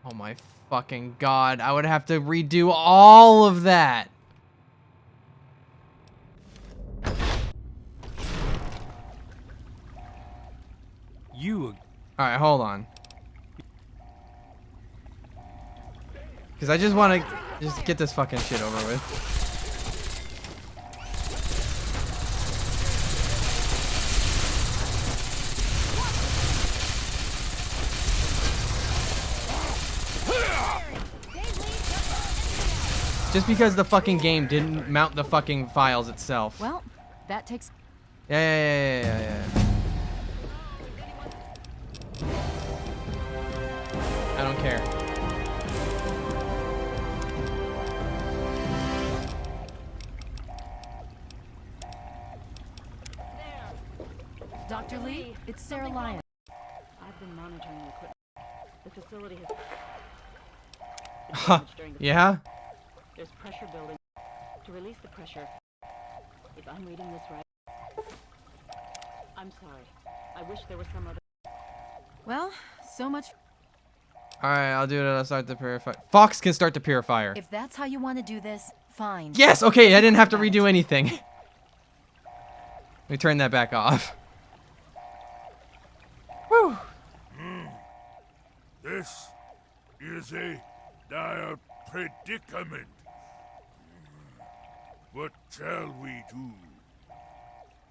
Oh my fucking god. I would have to redo all of that. Alright, hold on. Because I just want to just get this fucking shit over with. Just because the fucking game didn't mount the fucking files itself. Well, that takes... Yeah. I don't care. Dr. Lee, it's Sarah Lyon. I've been monitoring the equipment. The facility has... Huh. Yeah? There's pressure building. To release the pressure, if I'm reading this right... I'm sorry. I wish there was some other... Well, so much... Alright, I'll do it. I'll start the purifier. Fox can start the purifier. If that's how you want to do this, fine. Yes! Okay, I didn't have to redo anything. Let me turn that back off. Whew. This is a dire predicament. What shall we do?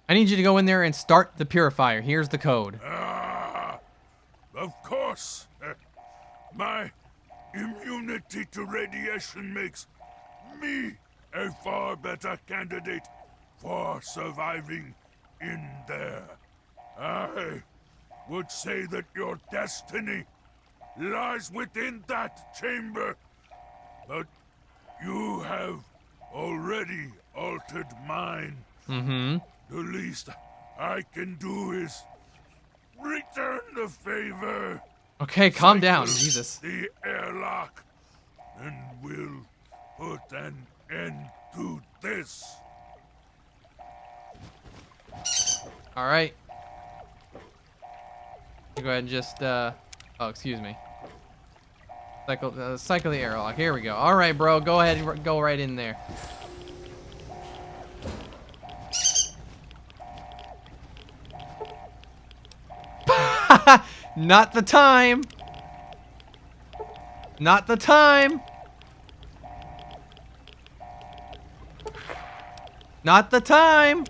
I need you to go in there and start the purifier. Here's the code. Of course. My immunity to radiation makes me a far better candidate for surviving in there. I would say that your destiny lies within that chamber, but you have already altered mine. Mm-hmm. The least I can do is return the favor. Okay, calm down, Jesus. The airlock, and we'll put an end to this. All right. Go ahead and just, oh, excuse me. Cycle the airlock. Here we go. All right, bro. Go ahead and go right in there. Not the time. Not the time. Not the time.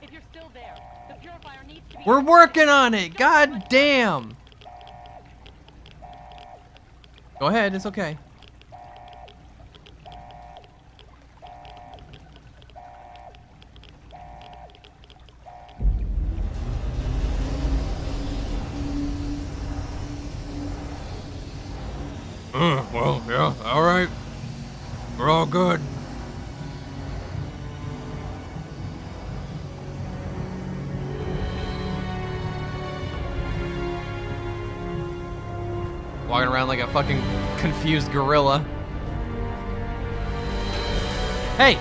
If you're still there, the purifier needs to be... We're working on it. God damn. Go ahead. It's okay. Well, yeah, all right. We're all good. Walking around like a fucking confused gorilla. Hey!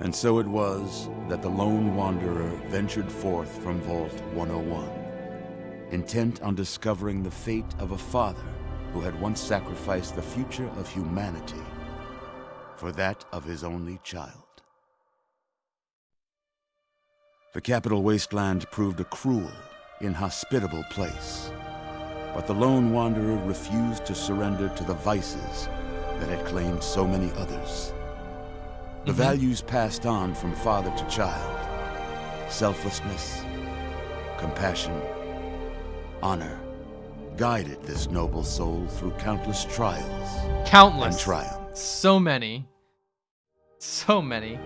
And so it was that the lone wanderer ventured forth from Vault 101, intent on discovering the fate of a father who had once sacrificed the future of humanity for that of his only child. The Capital Wasteland proved a cruel, inhospitable place, but the lone wanderer refused to surrender to the vices that had claimed so many others. The values passed on from father to child: selflessness, compassion, honor, guided this noble soul through countless trials. Countless. And triumphs. So many. So many.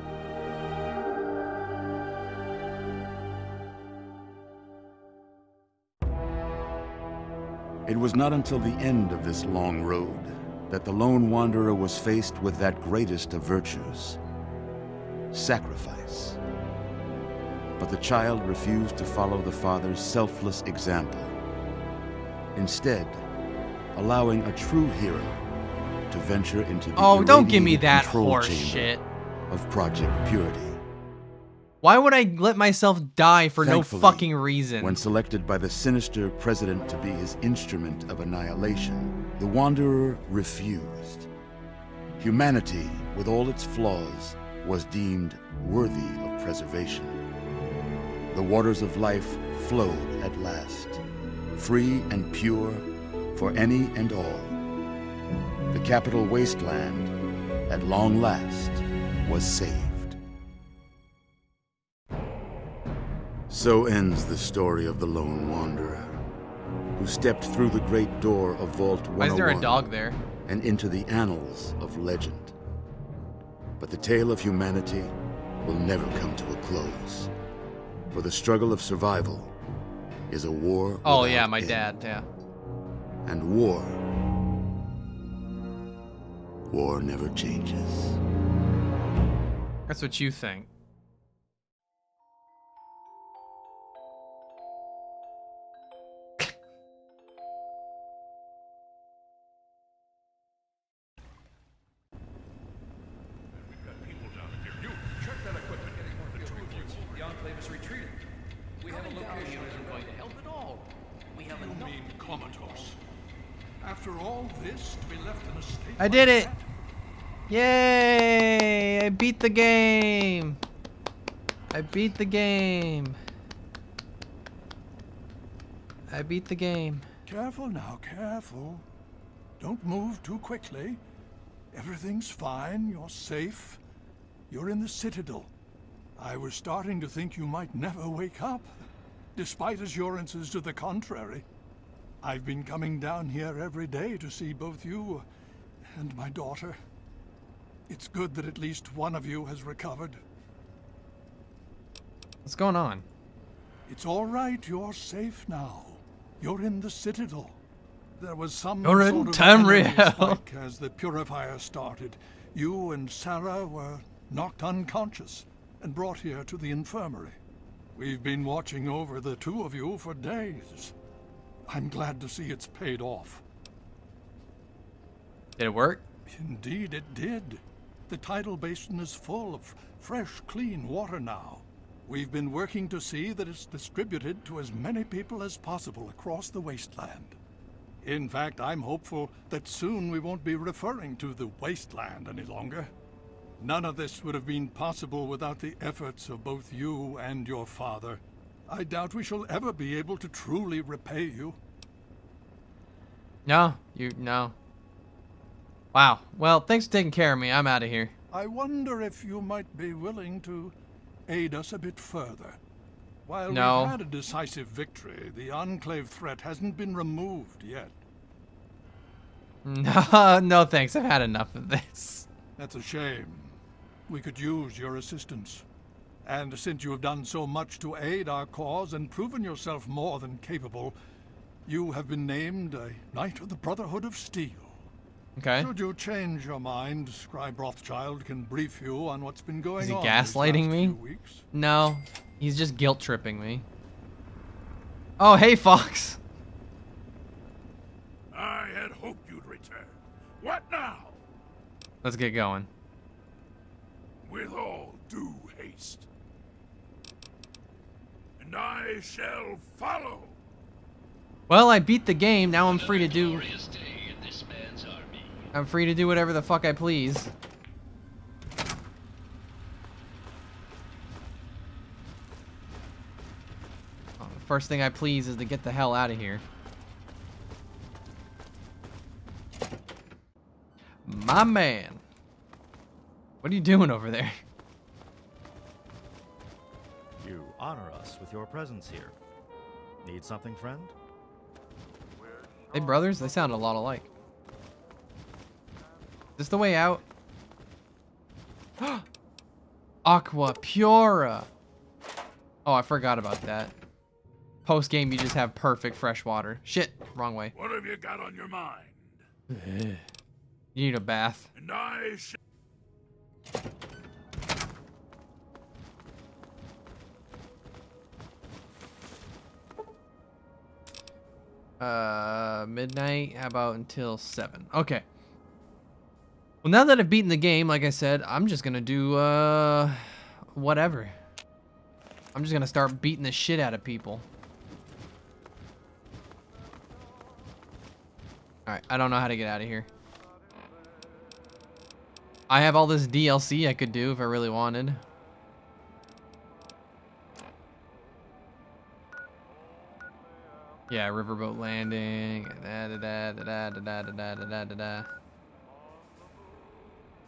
It was not until the end of this long road that the lone wanderer was faced with that greatest of virtues, sacrifice. But the child refused to follow the father's selfless example, instead allowing a true hero to venture into the don't give me irradiated that control horse chamber shit. of Project Purity. Why would I let myself die for no Thankfully, fucking reason? When selected by the sinister president to be his instrument of annihilation, the Wanderer refused. Humanity, with all its flaws, was deemed worthy of preservation. The waters of life flowed at last, free and pure for any and all. The capital wasteland, at long last, was saved. So ends the story of the lone wanderer, who stepped through the great door of Vault 101. Why is there a dog there? And into the annals of legend. But the tale of humanity will never come to a close, for the struggle of survival is a war. Oh yeah, my end. dad, yeah. And war never changes. That's what you think. After all this, to be left in a state I did it! Yay! I beat the game! I beat the game. I beat the game. Careful now, careful. Don't move too quickly. Everything's fine, you're safe. You're in the Citadel. I was starting to think you might never wake up, despite assurances to the contrary. I've been coming down here every day to see both you and my daughter. It's good that at least one of you has recovered. What's going on? It's all right, you're safe now. You're in the Citadel. There was some You're sort in of Tamriel. energy spike as the purifier started. You and Sarah were knocked unconscious and brought here to the infirmary. We've been watching over the two of you for days. I'm glad to see it's paid off. Did it work? Indeed it did. The tidal basin is full of fresh, clean water now. We've been working to see that it's distributed to as many people as possible across the wasteland. In fact, I'm hopeful that soon we won't be referring to the wasteland any longer. None of this would have been possible without the efforts of both you and your father. I doubt we shall ever be able to truly repay you. No, no. Wow. Well, thanks for taking care of me. I'm out of here. I wonder if you might be willing to aid us a bit further. While No. we've had a decisive victory, the Enclave threat hasn't been removed yet. No, no thanks. I've had enough of this. That's a shame. We could use your assistance. And since you have done so much to aid our cause and proven yourself more than capable, you have been named a Knight of the Brotherhood of Steel. Okay. Should you change your mind, Scribe Rothschild can brief you on what's been going Is he on gaslighting these last me? few weeks. No, he's just guilt tripping me. Oh, hey, Fox. I had hoped you'd return. What now? Let's get going. With all due haste. And I shall follow. Well, I beat the game. Now I'm free to do... I'm free to do whatever the fuck I please. Oh, the first thing I please is to get the hell out of here. My man. What are you doing over there? You honor us with your presence here. Need something, friend? We're They brothers? They sound a lot alike. Is this the way out? Aqua Pura. Oh, I forgot about that. Post game, you just have perfect fresh water. Shit, wrong way. What have you got on your mind? You need a bath. And I midnight. How about until 7? Okay. Well, now that I've beaten the game, like I said, I'm just gonna do whatever. I'm just gonna start beating the shit out of people. Alright, I don't know how to get out of here. I have all this DLC I could do if I really wanted. Yeah, riverboat landing.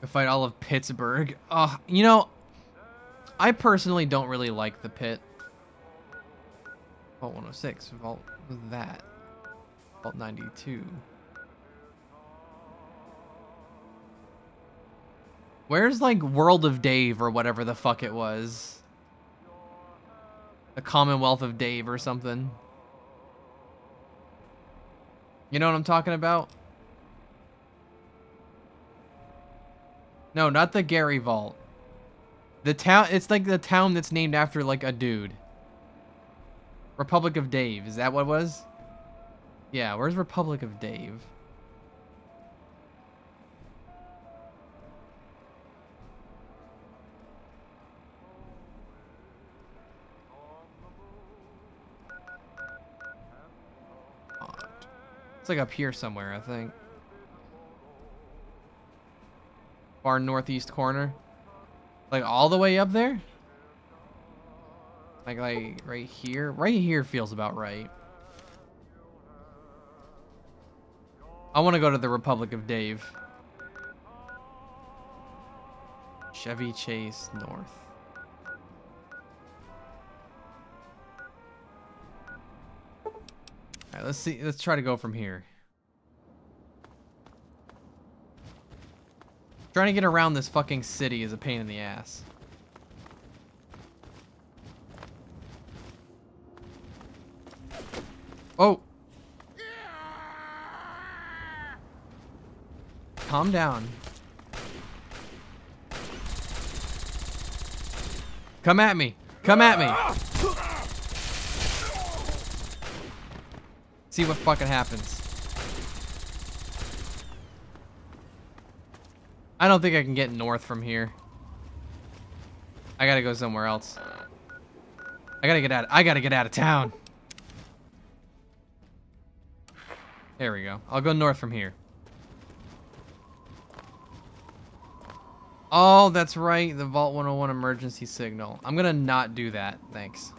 To fight all of Pittsburgh. You know, I personally don't really like the pit. Vault 106. Vault with that. Vault 92. Where's like World of Dave or whatever the fuck it was? The Commonwealth of Dave or something. You know what I'm talking about? No, not the Gary Vault. The town, it's like the town that's named after like a dude. Republic of Dave, is that what it was? Yeah, where's Republic of Dave? It's like up here somewhere, I think. Far northeast corner. Like all the way up there? Like right here? Right here feels about right. I want to go to the Republic of Dave. Chevy Chase North. Alright, let's see. Let's try to go from here. Trying to get around this fucking city is a pain in the ass. Oh! Calm down. Come at me. Come at me. See what fucking happens. I don't think I can get north from here. I gotta go somewhere else. I gotta get out of town. There we go. I'll go north from here. Oh, that's right. The Vault 101 emergency signal. I'm gonna not do that. Thanks.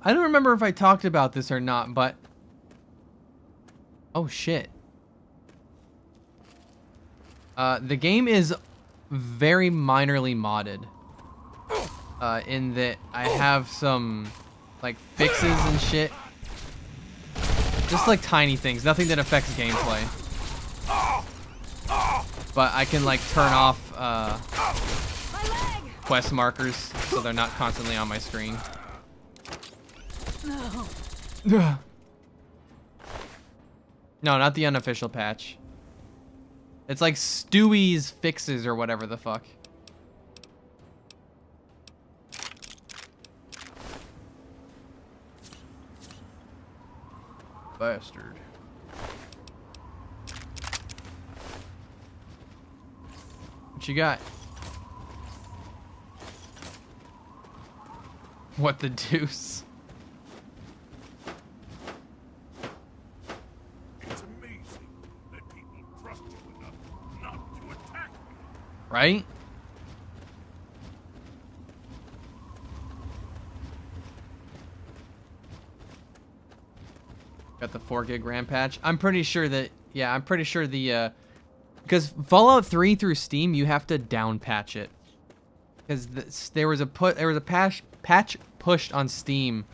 I don't remember if I talked about this or not, but... Oh, shit. The game is very minorly modded. In that I have some, like, fixes and shit. Just, like, tiny things. Nothing that affects gameplay. But I can, like, turn off, quest markers so they're not constantly on my screen. No. No, not the unofficial patch. It's like Stewie's fixes or whatever the fuck. Bastard. What you got? What the deuce? Right? Got the 4 gig RAM patch. I'm pretty sure that, yeah, I'm pretty sure the, because Fallout 3 through Steam, you have to down patch it. Because there was a patch pushed on Steam,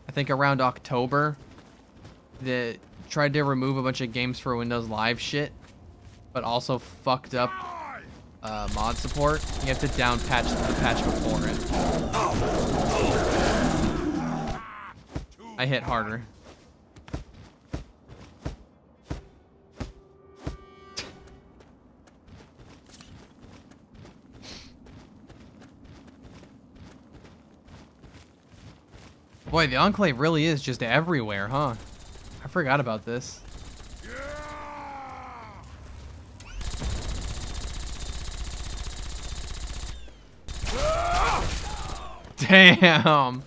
I think around October, that tried to remove a bunch of games for Windows Live shit, but also fucked up mod support. You have to down patch the patch before it. I hit harder. Boy, the Enclave really is just everywhere, huh? I forgot about this. Damn.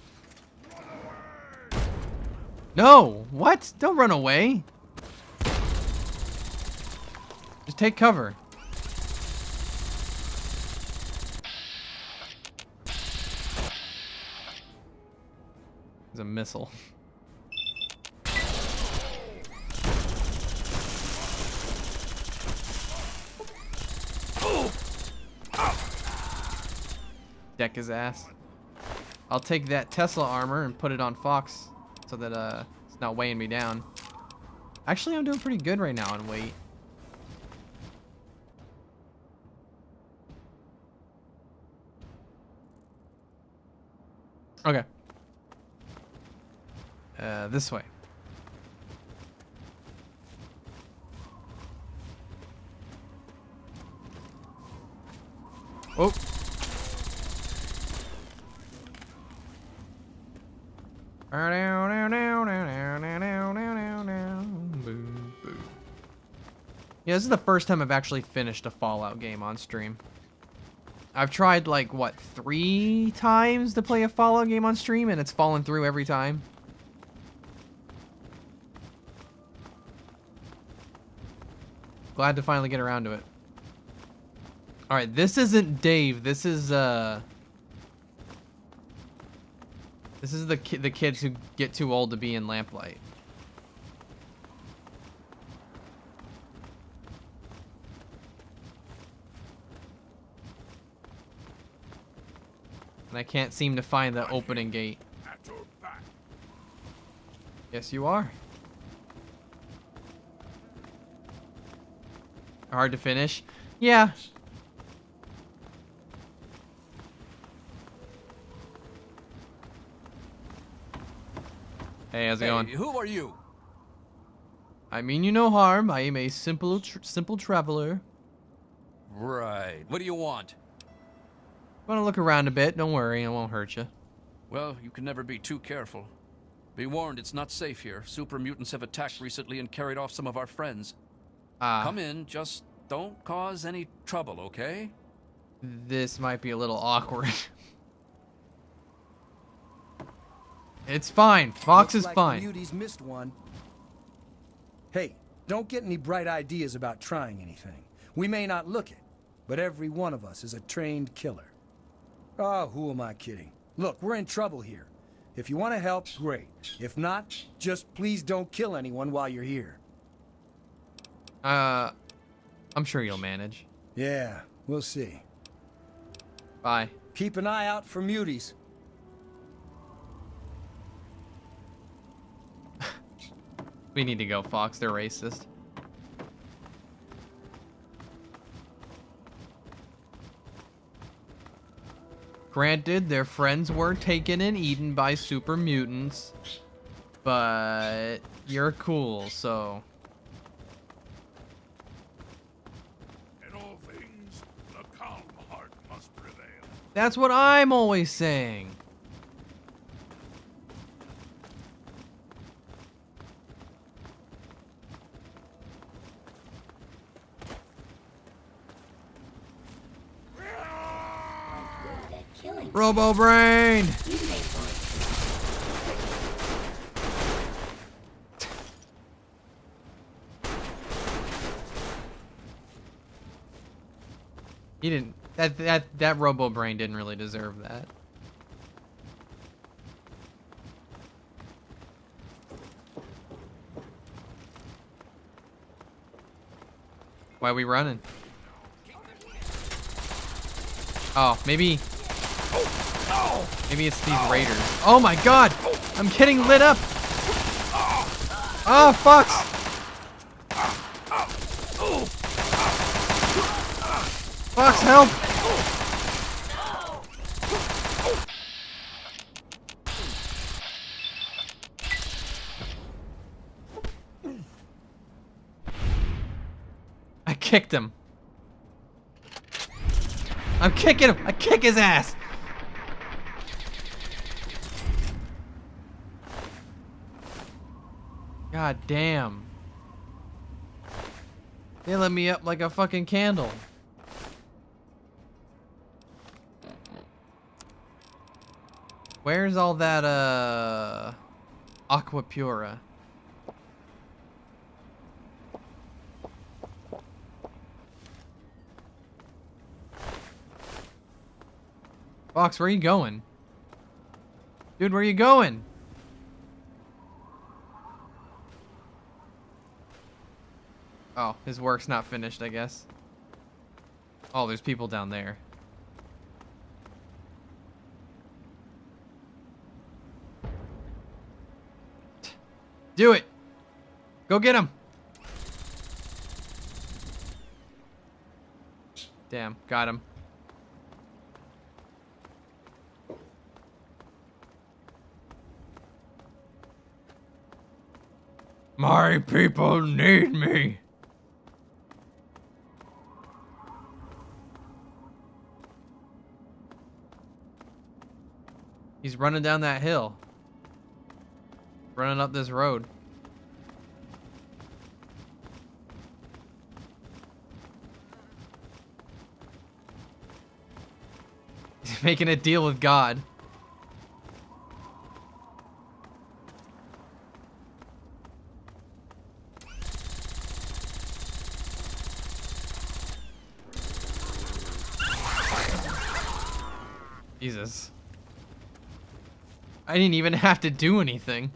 No, what? Don't run away. Just take cover. There's a missile. Deck his ass. I'll take that Tesla armor and put it on Fox so that it's not weighing me down. Actually, I'm doing pretty good right now on weight. Okay. This way. Oh. Yeah, this is the first time I've actually finished a Fallout game on stream. I've tried like, what, 3 times to play a Fallout game on stream, and it's fallen through every time. Glad to finally get around to it. Alright, this isn't Dave, this is the kids who get too old to be in Lamplight. And I can't seem to find the opening gate. Yes, you are. Hard to finish? Yeah. Hey, how's it going? Who are you? I mean you no harm. I am a simple traveler. Right. What do you want? Want to look around a bit? Don't worry, I won't hurt you. Well, you can never be too careful. Be warned, it's not safe here. Super mutants have attacked recently and carried off some of our friends. Come in, just don't cause any trouble, okay? This might be a little awkward. It's fine. Fox is fine. Beauty's missed one. Hey, don't get any bright ideas about trying anything. We may not look it, but every one of us is a trained killer. Oh, who am I kidding? Look, we're in trouble here. If you want to help, great. If not, just please don't kill anyone while you're here. I'm sure you'll manage. Yeah, we'll see. Bye. Keep an eye out for muties. We need to go, Fox. They're racist. Granted, their friends were taken and eaten by super mutants, but you're cool, so... In all things, the calm heart must prevail. That's what I'm always saying. Robo Brain! He didn't. That Robo Brain didn't really deserve that. Why are we running? Oh, maybe Maybe it's these raiders. Oh my god! I'm getting lit up! Oh, fucks! Fox, help! I kicked him. I'm kicking him! I kick his ass! God damn. They lit me up like a fucking candle. Where's all that, Aqua Pura? Fox, where are you going? Dude, where are you going? Oh, his work's not finished, I guess. Oh, there's people down there. Do it! Go get him! Damn, got him. My people need me. He's running down that hill. Running up this road. He's making a deal with God. Jesus. I didn't even have to do anything.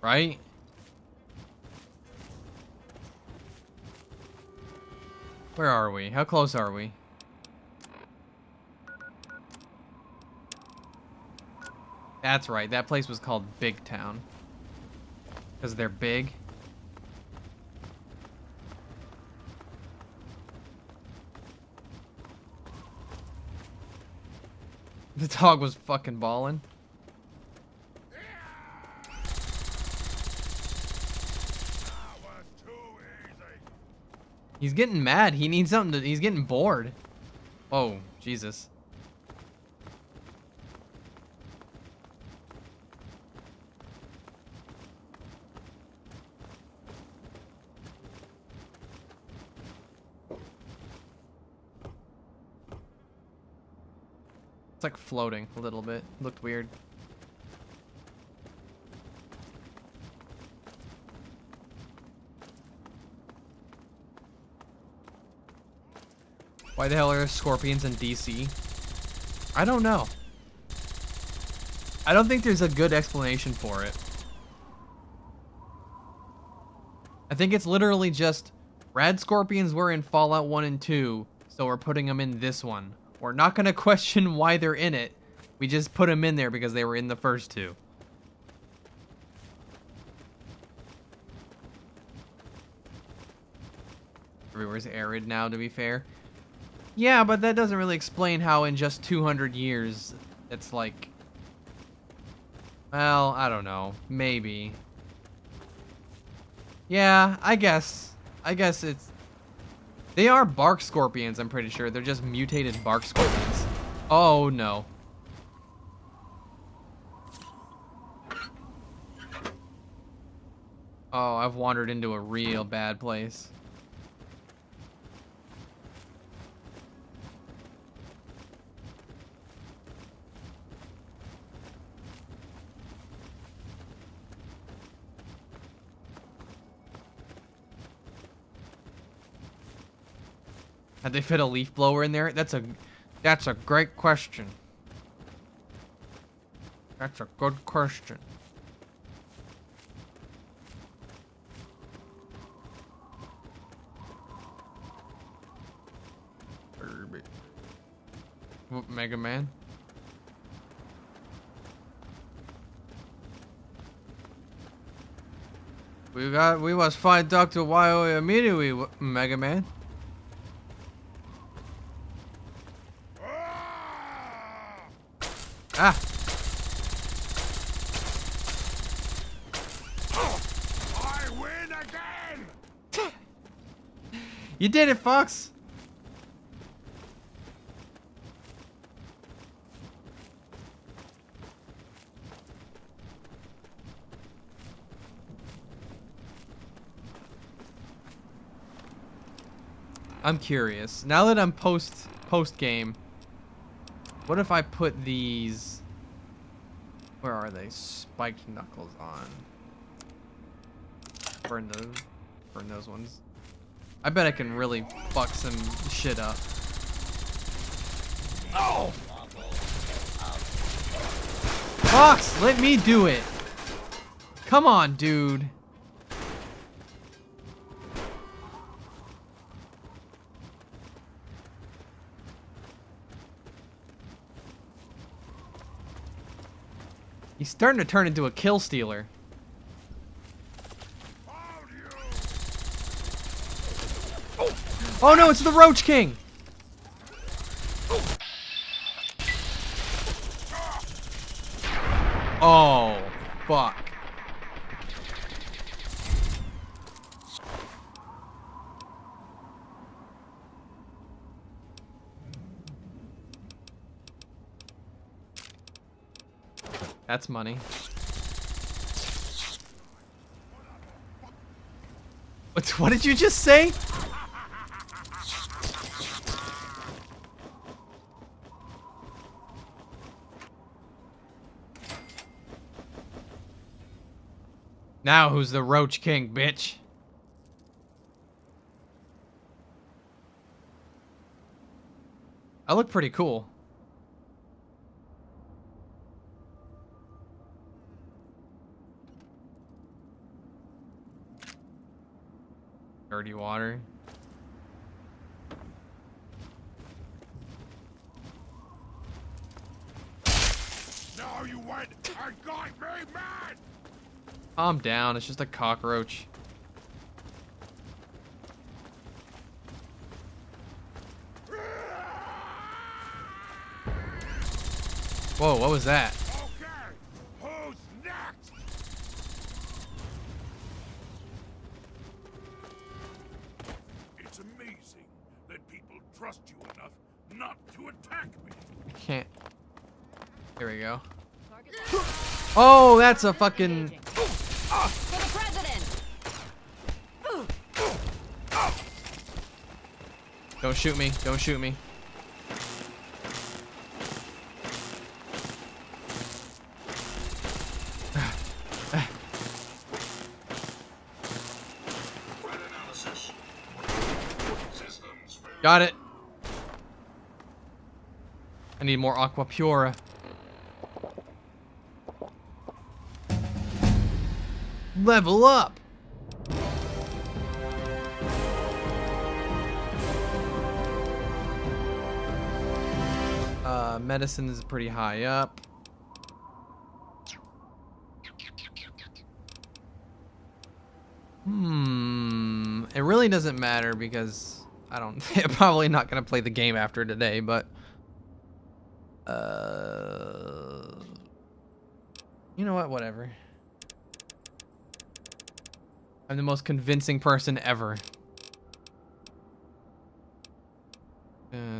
Right? Where are we? How close are we? That's right. That place was called Big Town. Because they're big. The dog was fucking balling. He's getting mad. He needs something to... He's getting bored. Oh, Jesus. It's like floating a little bit. Looked weird. Why the hell are there scorpions in DC? I don't know. I don't think there's a good explanation for it. I think it's literally just rad scorpions were in Fallout 1 and 2, so we're putting them in this one. We're not going to question why they're in it. We just put them in there because they were in the first two. Everywhere's arid now, to be fair. Yeah, but that doesn't really explain how in just 200 years it's like... Well, I don't know. Maybe. Yeah, I guess. I guess it's... They are bark scorpions, I'm pretty sure. They're just mutated bark scorpions. Oh, no. Oh, I've wandered into a real bad place. Had they fit a leaf blower in there? That's a great question. That's a good question. Mega Man. We must find Dr. Wyo immediately, Mega Man. Ah. I win again. You did it, Fox. I'm curious. Now that I'm post game, what if I put these? Where are they? Spiked knuckles on. Burn those ones. I bet I can really fuck some shit up. Oh! Fox, let me do it. Come on, dude. He's starting to turn into a kill stealer. Oh no, it's the Roach King! Oh, fuck. That's money. What did you just say? Now who's the Roach King, bitch? I look pretty cool. Dirty water. Now you went and got me mad. Calm down, it's just a cockroach. Whoa, what was that? Okay, who's next? It's amazing that people trust you enough not to attack me. I can't. Here we go. Oh, that's a fucking. For the president! Don't shoot me. Don't shoot me. Got it. I need more Aqua Pura. Level up. Medicine is pretty high up. It really doesn't matter because I don't. I'm probably not gonna play the game after today, but you know what? Whatever. I'm the most convincing person ever.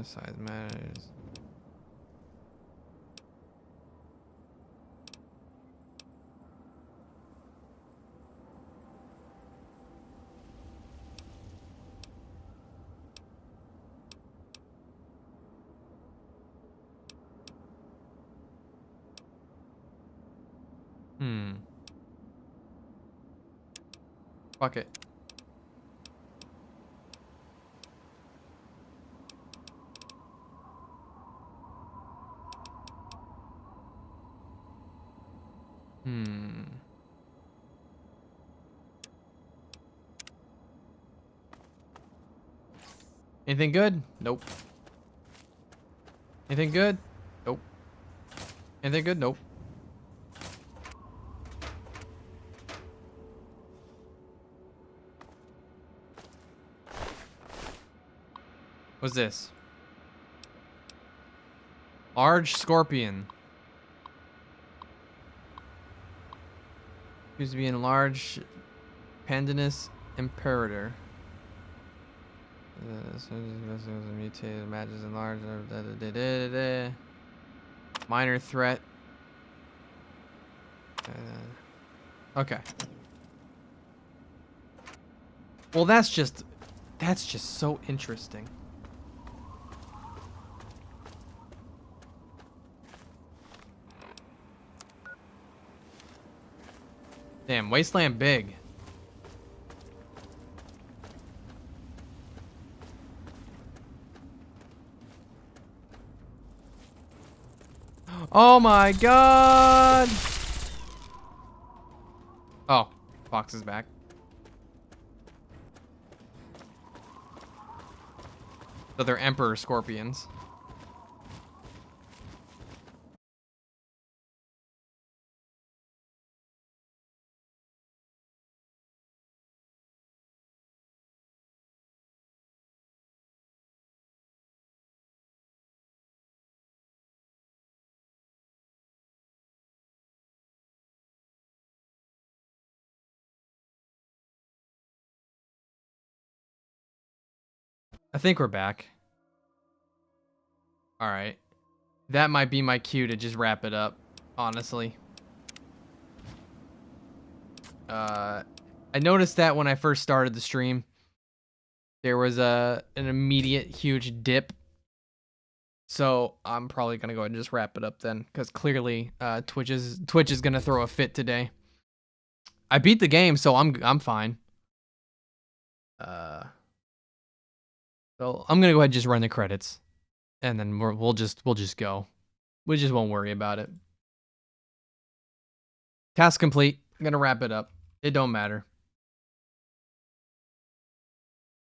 Size matters. Fuck it. Anything good? Nope. Anything good? Nope. Anything good? Nope. What's this? Large scorpion. Used to be in large pandanus imperator. Mutated matches in large. Minor threat. Okay. Well, that's just so interesting. Damn, Wasteland big. Oh my god! Oh, Fox is back. So they're Emperor Scorpions. I think we're back. Alright. That might be my cue to just wrap it up, honestly. I noticed that when I first started the stream, there was an immediate huge dip. So I'm probably gonna go ahead and just wrap it up then, because clearly Twitch is gonna throw a fit today. I beat the game, so I'm fine. So I'm gonna go ahead and just run the credits, and then we'll just go. We just won't worry about it. Task complete. I'm gonna wrap it up. It don't matter.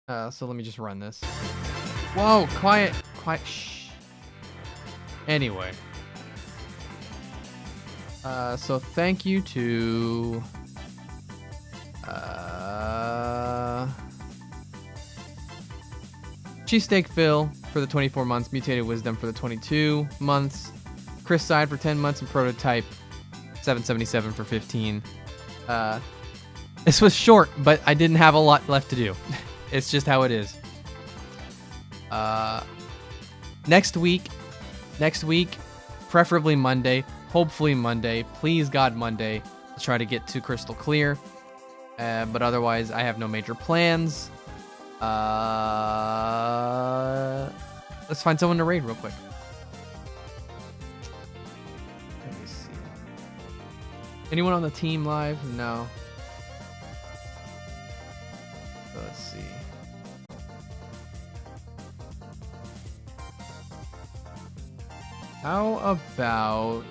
So let me just run this. Whoa, quiet, shh. Anyway. So thank you to Cheesesteak Phil for the 24 months, Mutated Wisdom for the 22 months, Chris Side for 10 months, and Prototype 777 for 15. This was short, but I didn't have a lot left to do. It's just how it is. Next week, preferably Monday, hopefully Monday, please God Monday, let's try to get to Crystal Clear. But otherwise, I have no major plans. Let's find someone to raid real quick. Let me see. Anyone on the team live? No. Let's see. How about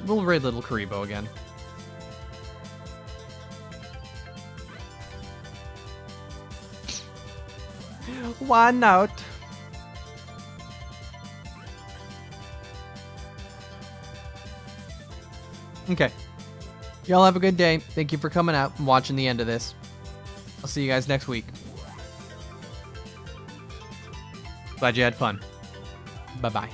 We'll raid Little Karibo again. Why not? Okay. Y'all have a good day. Thank you for coming out and watching the end of this. I'll see you guys next week. Glad you had fun. Bye-bye.